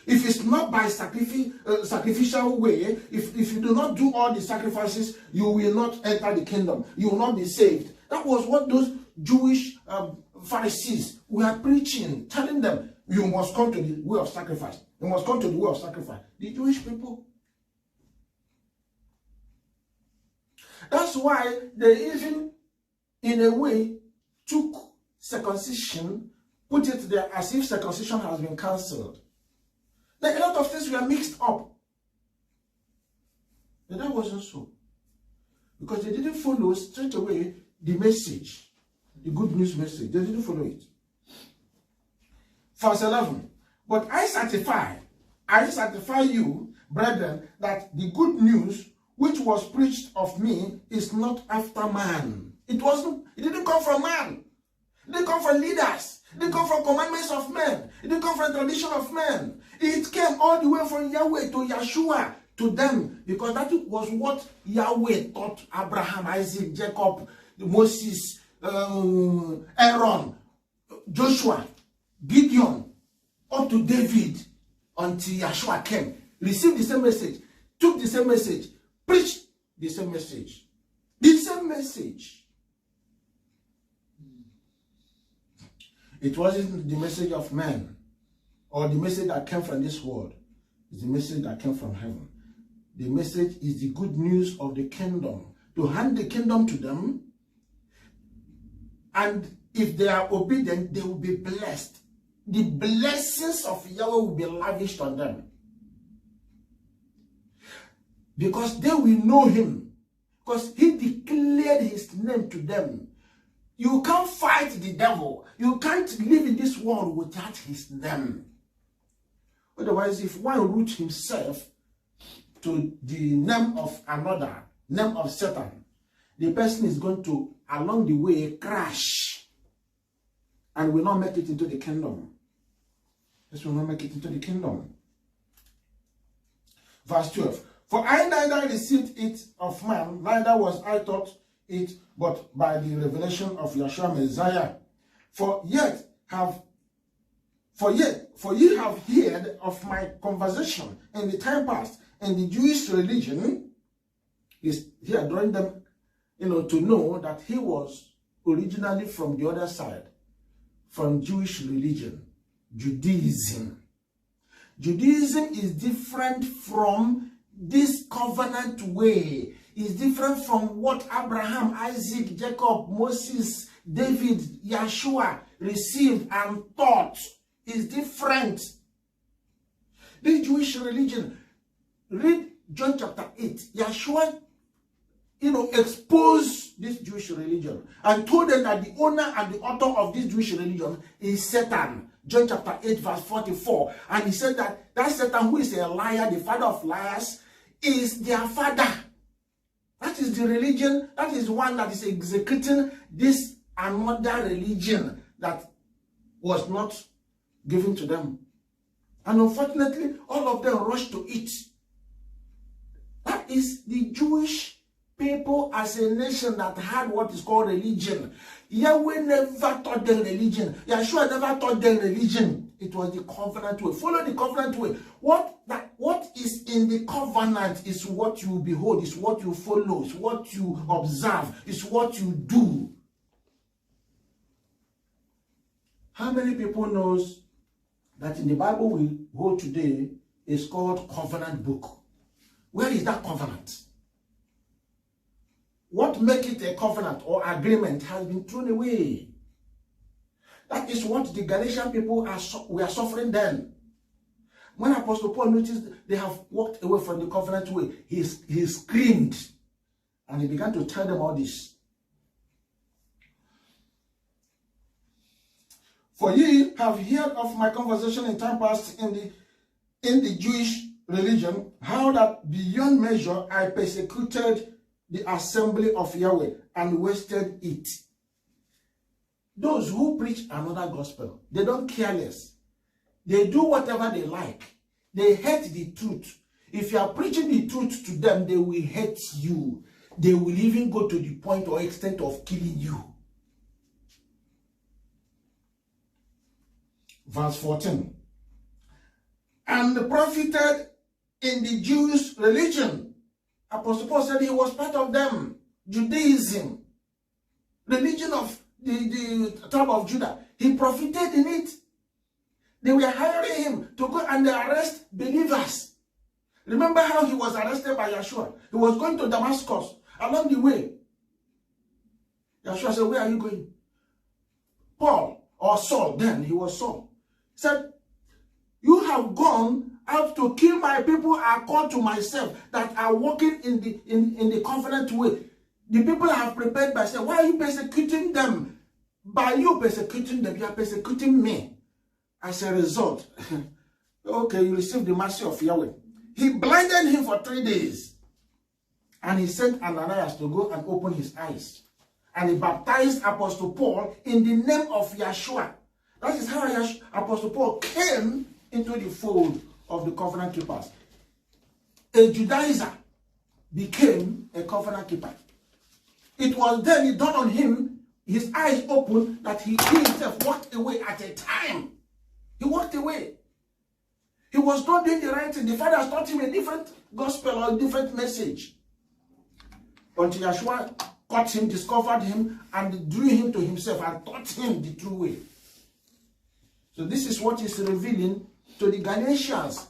If it's not by sacrificial way, if you do not do all the sacrifices, you will not enter the kingdom. You will not be saved. That was what those Jewish Pharisees were preaching, telling them, you must come to the way of sacrifice. You must come to the way of sacrifice. The Jewish people. That's why they even, in a way, took circumcision, put it there as if circumcision has been cancelled. Then a lot of things were mixed up. But that wasn't so. Because they didn't follow straight away the message, the good news message. They didn't follow it. Verse 11. But I sanctify you, brethren, that the good news which was preached of me is not after man. It didn't come from man. It didn't come from leaders. It didn't come from commandments of men. It didn't come from tradition of men. It came all the way from Yahweh to Yeshua to them, because that was what Yahweh taught Abraham, Isaac, Jacob, Moses, Aaron, Joshua, Gideon, up to David, until Yeshua came. Received the same message, took the same message, preached the same message. The same message. It wasn't the message of man or the message that came from this world. It's the message that came from heaven. The message is the good news of the kingdom. To hand the kingdom to them, and if they are obedient, they will be blessed. The blessings of Yahweh will be lavished on them. Because they will know him. Because he declared his name to them. You can't fight the devil. You can't live in this world without his name. Otherwise, if one roots himself to the name of another, name of Satan, the person is going to, along the way, crash and will not make it into the kingdom. This will not make it into the kingdom. Verse 12. For I neither received it of man, neither was I taught it, but by the revelation of Yeshua Messiah. For ye have heard of my conversation in the time past in the Jewish religion. Is here drawing them, to know that he was originally from the other side, from Jewish religion, Judaism. Judaism is different from this covenant way. Is different from what Abraham, Isaac, Jacob, Moses, David, Yeshua received and taught. Is different. This Jewish religion, read John chapter 8. Yeshua, exposed this Jewish religion and told them that the owner and the author of this Jewish religion is Satan. John chapter 8 verse 44. And he said that Satan, who is a liar, the father of liars, is their father. That is the religion, that is one that is executing this another religion that was not given to them. And unfortunately, all of them rushed to it. That is the Jewish people as a nation that had what is called religion. Yahweh never taught them religion. Yeshua never taught them religion. It was the covenant way. Follow the covenant way. What is in the covenant is what you behold, is what you follow, is what you observe, is what you do. How many people knows that in the Bible we hold today is called covenant book? Where is that covenant? What makes it a covenant or agreement has been thrown away. That is what the Galatian people were suffering then. When Apostle Paul noticed they have walked away from the covenant way, he screamed and he began to tell them all this. For ye have heard of my conversation in time past in the Jewish religion, how that beyond measure I persecuted the assembly of Yahweh and wasted it. Those who preach another gospel, they don't care less. They do whatever they like. They hate the truth. If you are preaching the truth to them, they will hate you. They will even go to the point or extent of killing you. Verse 14. And profited in the Jewish religion. Apostle Paul said he was part of them. Judaism. Religion of the tribe of Judah. He profited in it. They were hiring him to go and arrest believers. Remember how he was arrested by Yeshua? He was going to Damascus. Along the way, Yeshua said, where are you going? Paul, or Saul, then he was Saul, said, you have gone out to kill my people I called to myself that are walking in the covenant way. The people I have prepared by saying, why are you persecuting them? By you persecuting them, you are persecuting me. As a result, okay, you receive the mercy of Yahweh. He blinded him for 3 days. And he sent Ananias to go and open his eyes. And he baptized Apostle Paul in the name of Yeshua. That is how Apostle Paul came into the fold of the covenant keepers. A Judaizer became a covenant keeper. It was then it dawned on him, his eyes opened, that he himself walked away at a time. He walked away. He was not doing the right thing. The Father taught him a different gospel or a different message. Until Yeshua caught him, discovered him, and drew him to himself and taught him the true way. So this is what is revealing to the Galatians,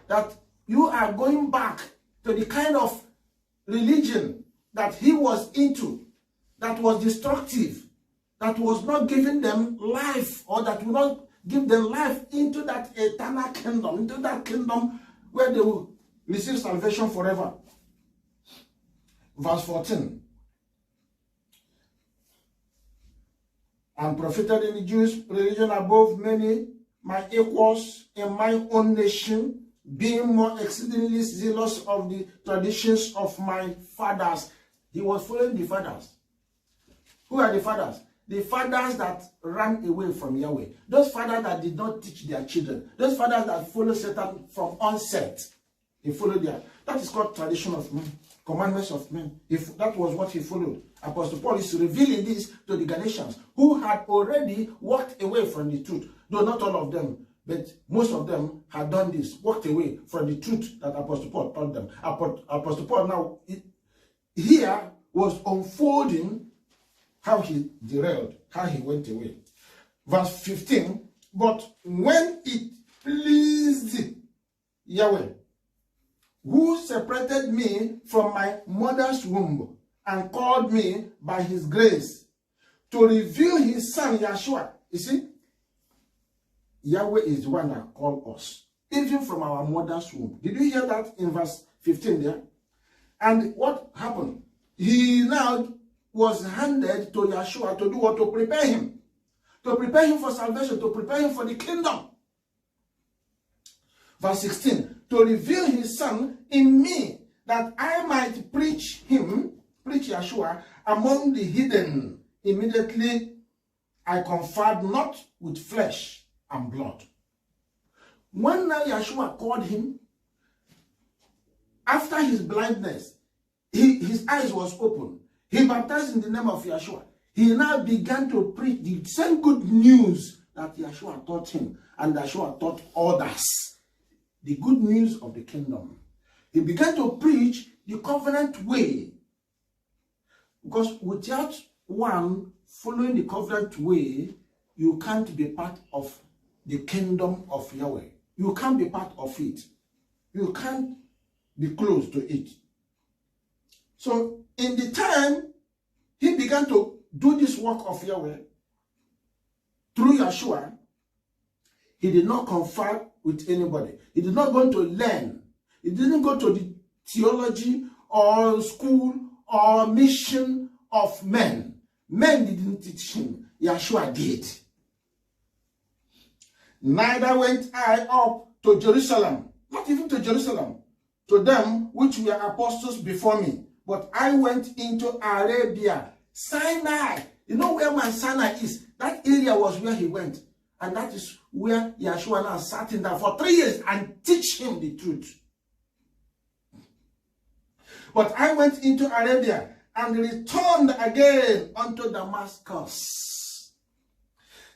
that you are going back to the kind of religion that he was into, that was destructive, that was not giving them life, or that would not give them life into that eternal kingdom, into that kingdom where they will receive salvation forever. Verse 14. And profited in the Jewish religion above many my equals in my own nation, being more exceedingly zealous of the traditions of my fathers. He was following the fathers. Who are the fathers? The fathers that ran away from Yahweh. Those fathers that did not teach their children. Those fathers that followed Satan from onset. He followed their. That is called tradition of men. Commandments of men. If that was what he followed. Apostle Paul is revealing this to the Galatians, who had already walked away from the truth. Though not all of them, but most of them had done this, walked away from the truth that Apostle Paul taught them. Apostle Paul now here was unfolding how he derailed, how he went away. Verse 15, but when it pleased Yahweh, who separated me from my mother's womb and called me by his grace to reveal his son Yeshua. You see, Yahweh is the one that called us, even from our mother's womb. Did you hear that in verse 15 there? And what happened? He now was handed to Yeshua to do what? To prepare him. To prepare him for salvation, to prepare him for the kingdom. Verse 16, to reveal his son in me, that I might preach him, preach Yeshua, among the hidden. Immediately I conferred not with flesh and blood. When now Yeshua called him, after his blindness, his eyes was open. He baptized in the name of Yeshua. He now began to preach the same good news that Yeshua taught him and Yeshua taught others. The good news of the kingdom. He began to preach the covenant way. Because without one following the covenant way, you can't be part of the kingdom of Yahweh. You can't be part of it. You can't be close to it. So in the time he began to do this work of Yahweh through Yeshua, he did not confer with anybody. He did not go to learn. He didn't go to the theology or school or mission of men. Men didn't teach him. Yeshua did. Neither went I up to Jerusalem, not even to Jerusalem, to them which were apostles before me, but I went into Arabia, Sinai. You know where Mount Sinai is? That area was where he went. And that is where Yeshua now sat in there for 3 years and teach him the truth. But I went into Arabia and returned again unto Damascus.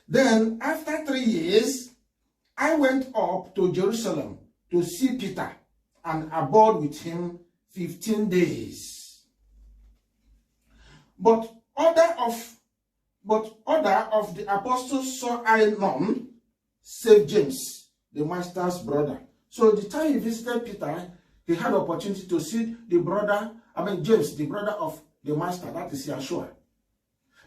Then after 3 years, I went up to Jerusalem to see Peter and abode with him 15 days. But other of the apostles saw I none, save James, the master's brother. So the time he visited Peter, he had opportunity to see the brother, James, the brother of the master, that is Yeshua.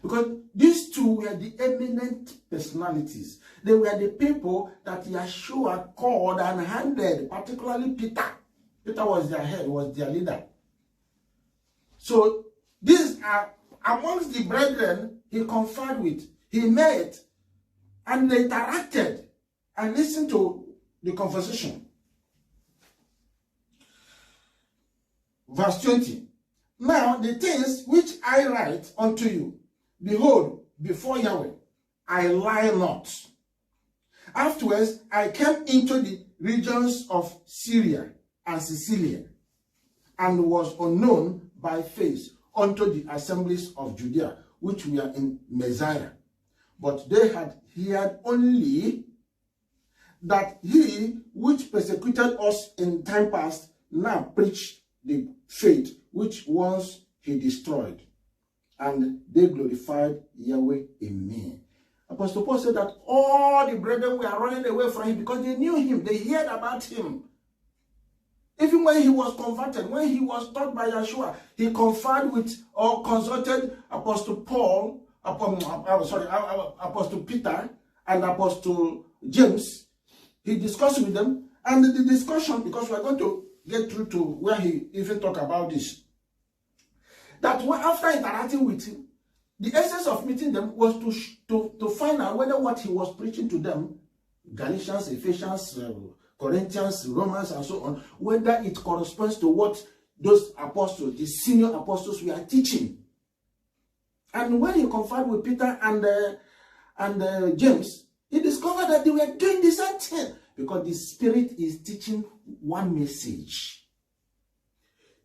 Because these two were the eminent personalities. They were the people that Yeshua called and handed, particularly Peter. Peter was their head, was their leader. So these are amongst the brethren he conferred with. He met and they interacted and listened to the conversation. Verse 20. Now the things which I write unto you, behold, before Yahweh, I lie not. Afterwards, I came into the regions of Syria and Cilicia, and was unknown by face unto the assemblies of Judea, which were in Messiah. But they had heard only that he which persecuted us in time past now preached the faith which once he destroyed, and they glorified Yahweh in me. Apostle Paul said that all the brethren were running away from him because they knew him, they heard about him. Even when he was converted, when he was taught by Yeshua, he conferred with or consulted Apostle Paul, Apostle Peter and Apostle James. He discussed with them, and the discussion, because we're going to get through to where he even talked about this, that after interacting with him, the essence of meeting them was to find out whether what he was preaching to them, Galatians, Ephesians, Corinthians, Romans, and so on, whether it corresponds to what those apostles, the senior apostles, were teaching. And when he conferred with Peter and James, he discovered that they were doing the same thing, because the Spirit is teaching one message: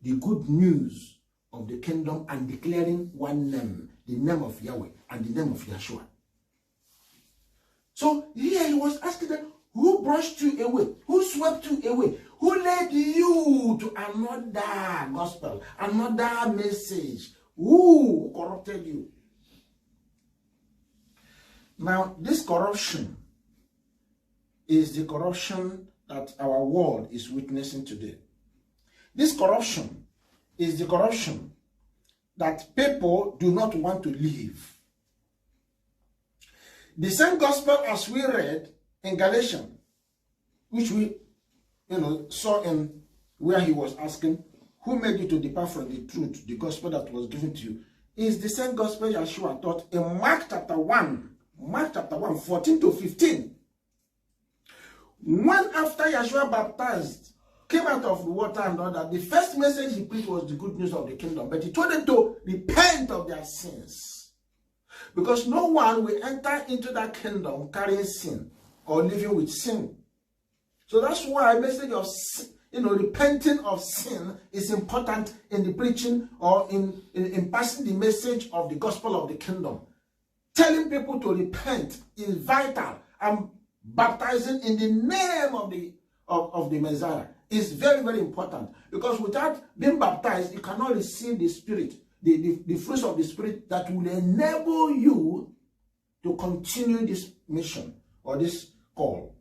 the good news of the kingdom, and declaring one name, the name of Yahweh and the name of Yeshua. So here he was asking them, who brushed you away? Who swept you away? Who led you to another gospel, another message? Who corrupted you? Now, this corruption is the corruption that our world is witnessing today. This corruption is the corruption that people do not want to live. The same gospel as we read in Galatians, which we saw in where he was asking, who made you to depart from the truth, the gospel that was given to you, is the same gospel Yeshua taught in Mark chapter 1, 14 to 15. When after Yeshua baptized, came out of the water and all that, the first message he preached was the good news of the kingdom. But he told them to repent of their sins, because no one will enter into that kingdom carrying sin or living with sin. So that's why a message of repenting of sin is important in the preaching or in passing the message of the gospel of the kingdom. Telling people to repent is vital, and baptizing in the name of the Messiah is very, very important, because without being baptized, you cannot receive the Spirit, the fruits of the Spirit that will enable you to continue this mission or this call.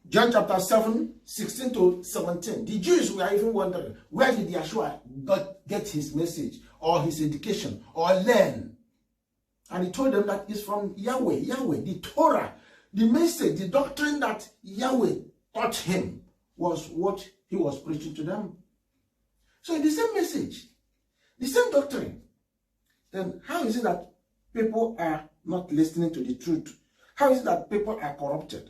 John chapter 7, 16 to 17. The Jews were even wondering, where did Yeshua get his message or his education or learn? And he told them that it's from Yahweh, the Torah. The message, the doctrine that Yahweh taught him was what he was preaching to them. So the same message, the same doctrine, then how is it that people are not listening to the truth? How is it that people are corrupted?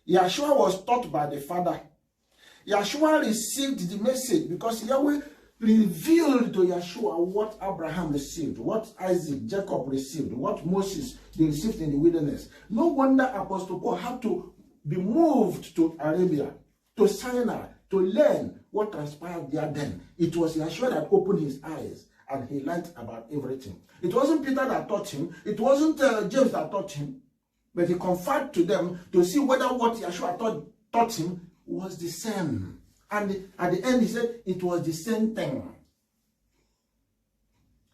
Yeshua was taught by the Father. Yeshua received the message because Yahweh revealed to Yeshua what Abraham received, what Isaac, Jacob received, what Moses they received in the wilderness. No wonder Apostle Paul had to be moved to Arabia, to Sinai, to learn what transpired there then. It was Yeshua that opened his eyes and he learned about everything. It wasn't Peter that taught him. It wasn't James that taught him. But he conferred to them to see whether what Yeshua taught him was the same. And at the end he said it was the same thing.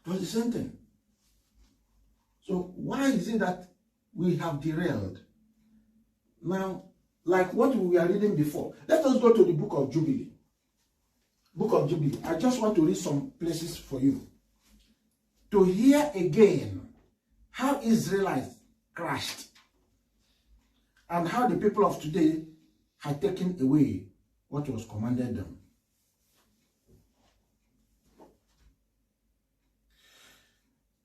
It was the same thing. So why is it that we have derailed? Now, like what we were reading before, let us go to the book of Jubilee. Book of Jubilee. I just want to read some places for you. to hear again how Israelites crashed and how the people of today had taken away what was commanded them.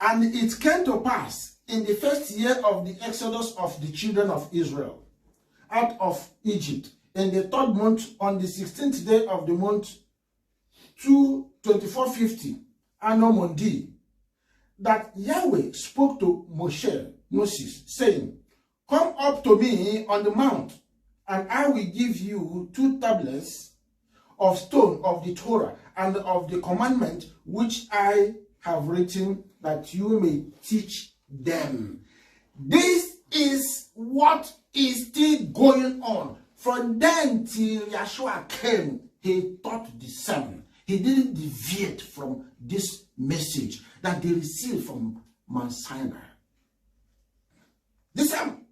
And it came to pass in the first year of the exodus of the children of Israel out of Egypt, in the 3rd month, on the 16th day of the month, 2450 Anno Mundi, that Yahweh spoke to Moses, saying, "Come up to me on the mount, and I will give you 2 tablets of stone of the Torah and of the commandment which I have written, that you may teach them." This is what is still going on. From then till Yeshua came, he taught the same. He didn't deviate from this message that they received from Mount Sinai. The same.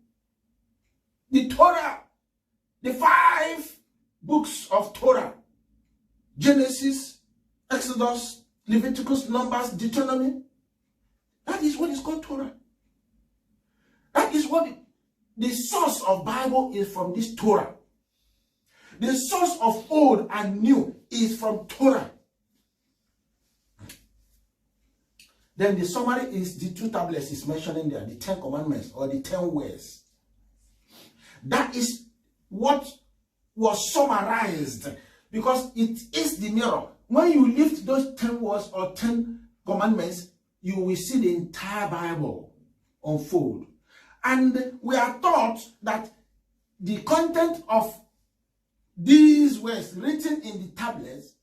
The Torah, the 5 books of Torah, Genesis, Exodus, Leviticus, Numbers, Deuteronomy, that is what is called Torah. That is what the source of Bible is, from this Torah. The source of Old and New is from Torah. Then the summary is the 2 tablets is mentioning there, the 10 commandments or the 10 words. That is what was summarized, because it is the mirror. When you lift those 10 words or 10 commandments, you will see the entire Bible unfold. And we are taught that the content of these words written in the tablets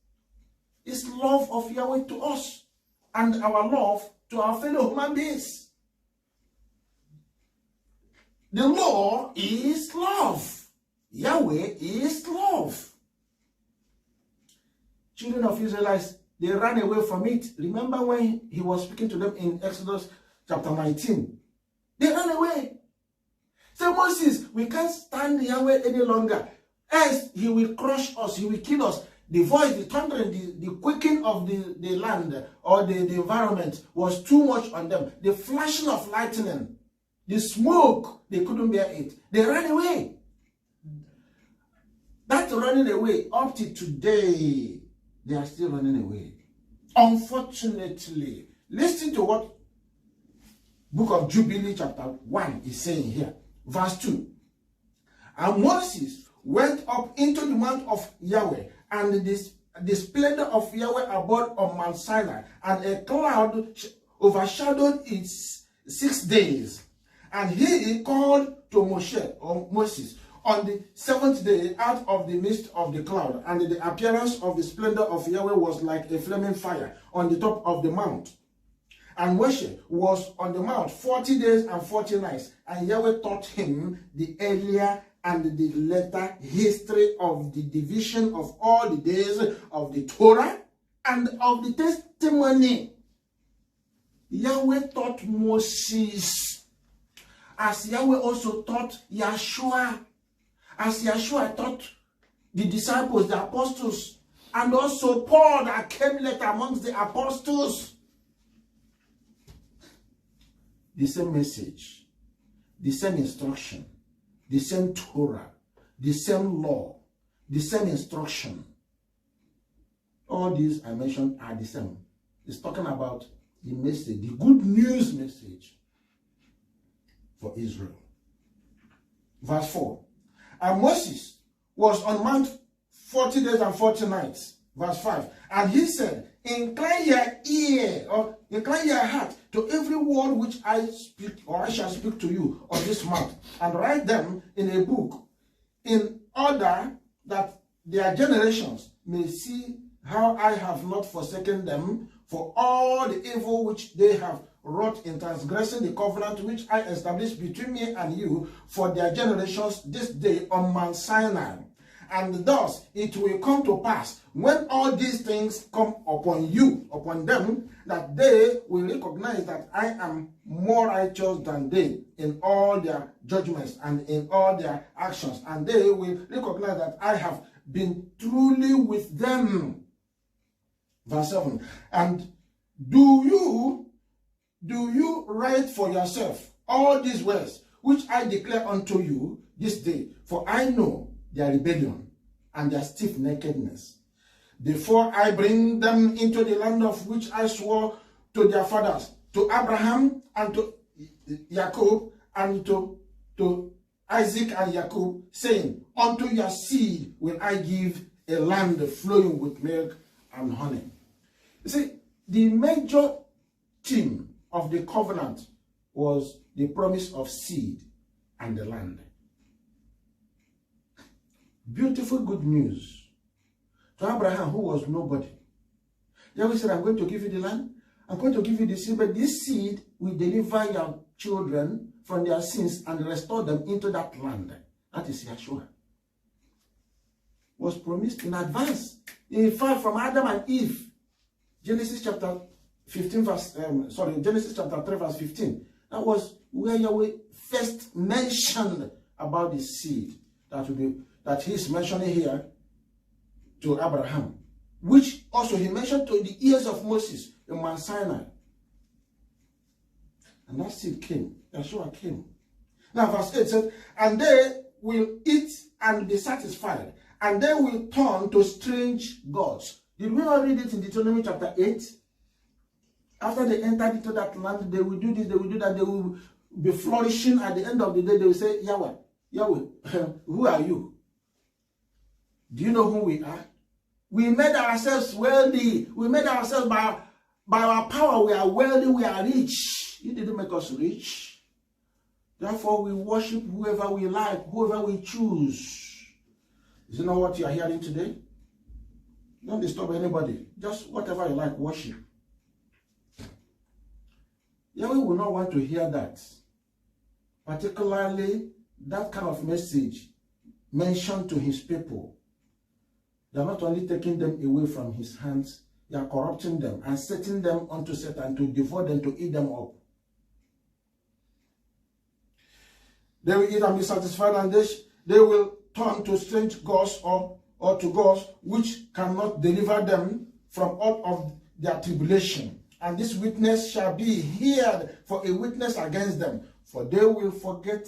is love of Yahweh to us and our love to our fellow human beings. The law is love. Yahweh is love. Children of Israelites, they ran away from it. Remember when he was speaking to them in Exodus chapter 19? They ran away. Say, Moses, we can't stand Yahweh any longer. Else he will crush us, he will kill us. The voice, the thundering, the quaking of the land or the environment was too much on them. The flashing of lightning, the smoke, they couldn't bear it. They ran away. That running away, up to today, they are still running away. Unfortunately, listen to what Book of Jubilee chapter 1 is saying here. Verse 2. And Moses went up into the mount of Yahweh, and the splendor of Yahweh abode on Mount Sinai, and a cloud overshadowed it 6 days. And he called to Moses on the 7th day out of the midst of the cloud, and the appearance of the splendor of Yahweh was like a flaming fire on the top of the mount. And Moshe was on the mount 40 days and 40 nights, and Yahweh taught him the earlier and the later history of the division of all the days of the Torah and of the testimony. Yahweh taught Moses, as Yahweh also taught Yeshua, as Yeshua taught the disciples, the apostles, and also Paul that came later amongst the apostles. The same message, the same instruction, the same Torah, the same law, the same instruction. All these I mentioned are the same. It's talking about the message, the good news message for Israel. Verse 4. And Moses was on Mount 40 days and 40 nights. Verse 5. And he said, incline your ear, or incline your heart to every word which I speak, or I shall speak to you on this mount, and write them in a book, in order that their generations may see how I have not forsaken them for all the evil which they have wrought in transgressing the covenant which I established between me and you for their generations this day on Mount Sinai. And thus it will come to pass, when all these things come upon you, upon them, that they will recognize that I am more righteous than they in all their judgments and in all their actions. And they will recognize that I have been truly with them. Verse 7. And do you do you write for yourself all these words which I declare unto you this day? For I know their rebellion and their stiff-neckedness. Before I bring them into the land of which I swore to their fathers, to Abraham and to Jacob and to Isaac and Jacob, saying, unto your seed will I give a land flowing with milk and honey. You see, the major theme of the covenant was the promise of seed and the land. Beautiful good news to Abraham, who was nobody. Yahweh said, I'm going to give you the land, I'm going to give you the seed, but this seed will deliver your children from their sins and restore them into that land. That is Yeshua. Was promised in advance. In fact, from Adam and Eve, Genesis chapter 15 verse, Genesis chapter 3 verse 15. That was where Yahweh first mentioned about the seed that he's mentioning here to Abraham, which also he mentioned to the ears of Moses in Mount Sinai. And that seed came. Yeshua came. Now verse 8 said, and they will eat and be satisfied, and they will turn to strange gods. Did we not read it in Deuteronomy chapter 8? After they entered into that land, they will do this, they will do that, they will be flourishing. At the end of the day, they will say, Yahweh, who are you? Do you know who we are? We made ourselves wealthy. We made ourselves by our power. We are wealthy, we are rich. He didn't make us rich. Therefore, we worship whoever we like, whoever we choose. Is it not what you are hearing today? Don't disturb anybody. Just whatever you like, worship. Yahweh will not want to hear that. Particularly, that kind of message mentioned to his people. They are not only taking them away from his hands, they are corrupting them and setting them unto Satan to devour them, to eat them up. They will eat and be satisfied, and they will turn to strange gods or to gods which cannot deliver them from all of their tribulation. And this witness shall be heard for a witness against them, for they will forget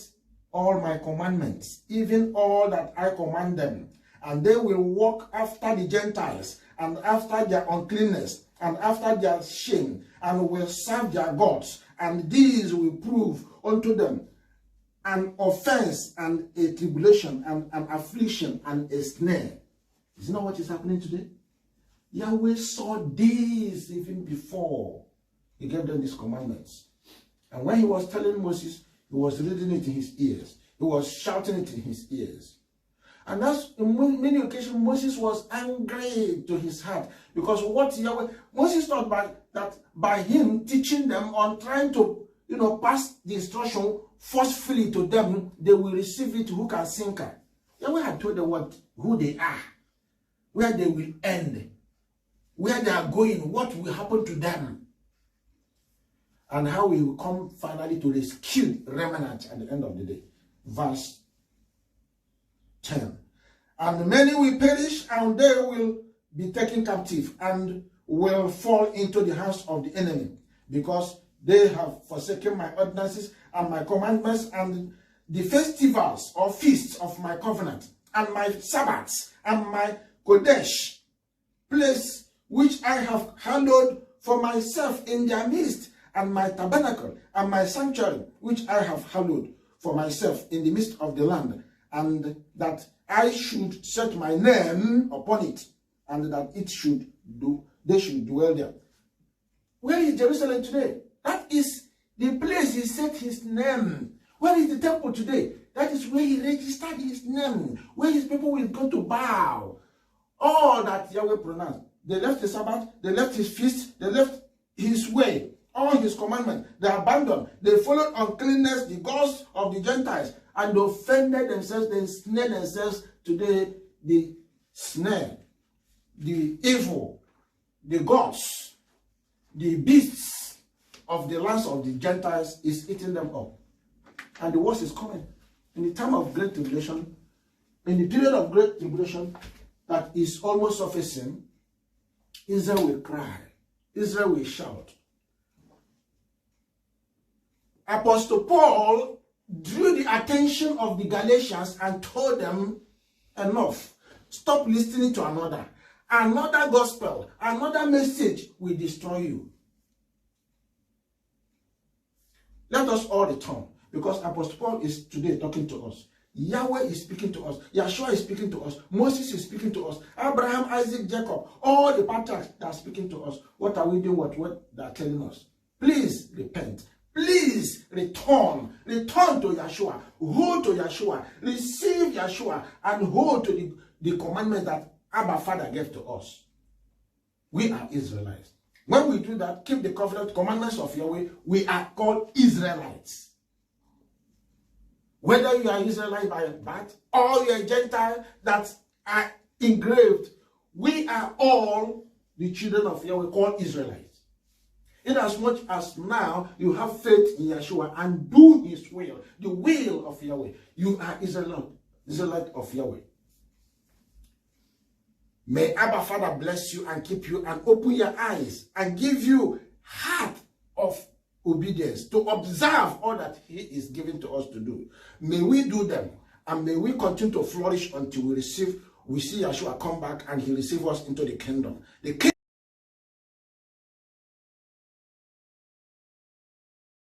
all my commandments, even all that I command them. And they will walk after the Gentiles, and after their uncleanness, and after their shame, and will serve their gods. And these will prove unto them an offense and a tribulation and an affliction and a snare. Is it not what is happening today? Yahweh saw this even before he gave them these commandments. And when he was telling Moses, he was reading it in his ears. He was shouting it in his ears. And that's, in many occasions, Moses was angry to his heart. Because what Yahweh, Moses thought that by him teaching them on trying to, pass the instruction forcefully to them, they will receive it hook and sinker. Yahweh had told them who they are, where they will end, where they are going, what will happen to them, and how we will come finally to rescue the remnant at the end of the day. Verse 10. And many will perish, and they will be taken captive, and will fall into the hands of the enemy, because they have forsaken my ordinances and my commandments, and the festivals or feasts of my covenant, and my Sabbaths, and my Kodesh place, which I have hallowed for myself in their midst, and my tabernacle, and my sanctuary, which I have hallowed for myself in the midst of the land, and that I should set my name upon it, and that they should dwell there. Where is Jerusalem today? That is the place he set his name. Where is the temple today? That is where he registered his name, where his people will go to bow. All that Yahweh pronounced. They left the Sabbath, they left his feast, they left his way, all his commandments. They abandoned. They followed uncleanness, the gods of the Gentiles, and they offended themselves, they ensnared themselves. Today, the snare, the evil, the gods, the beasts of the lands of the Gentiles is eating them up. And the worst is coming. In the time of great tribulation, in the period of great tribulation that is almost surfacing, Israel will cry. Israel will shout. Apostle Paul drew the attention of the Galatians and told them, enough. Stop listening to another. Another gospel, another message will destroy you. Let us all return, because Apostle Paul is today talking to us. Yahweh is speaking to us. Yeshua is speaking to us. Moses is speaking to us. Abraham, Isaac, Jacob, all the patriarchs that are speaking to us. What are we doing? What they are telling us? Please repent. Please return. Return to Yeshua. Hold to Yeshua. Receive Yeshua and hold to the commandment that Abba Father gave to us. We are Israelites. When we do that, keep the commandments of Yahweh, we are called Israelites. Whether you are Israelite by birth or you are a Gentile that are engraved, we are all the children of Yahweh called Israelites. Inasmuch as now you have faith in Yeshua and do his will, the will of Yahweh, you are Israelite of Yahweh. May Abba Father bless you and keep you and open your eyes and give you heart of obedience to observe all that he is giving to us to do. May we do them and may we continue to flourish until we see Yeshua come back and he receive us into the kingdom.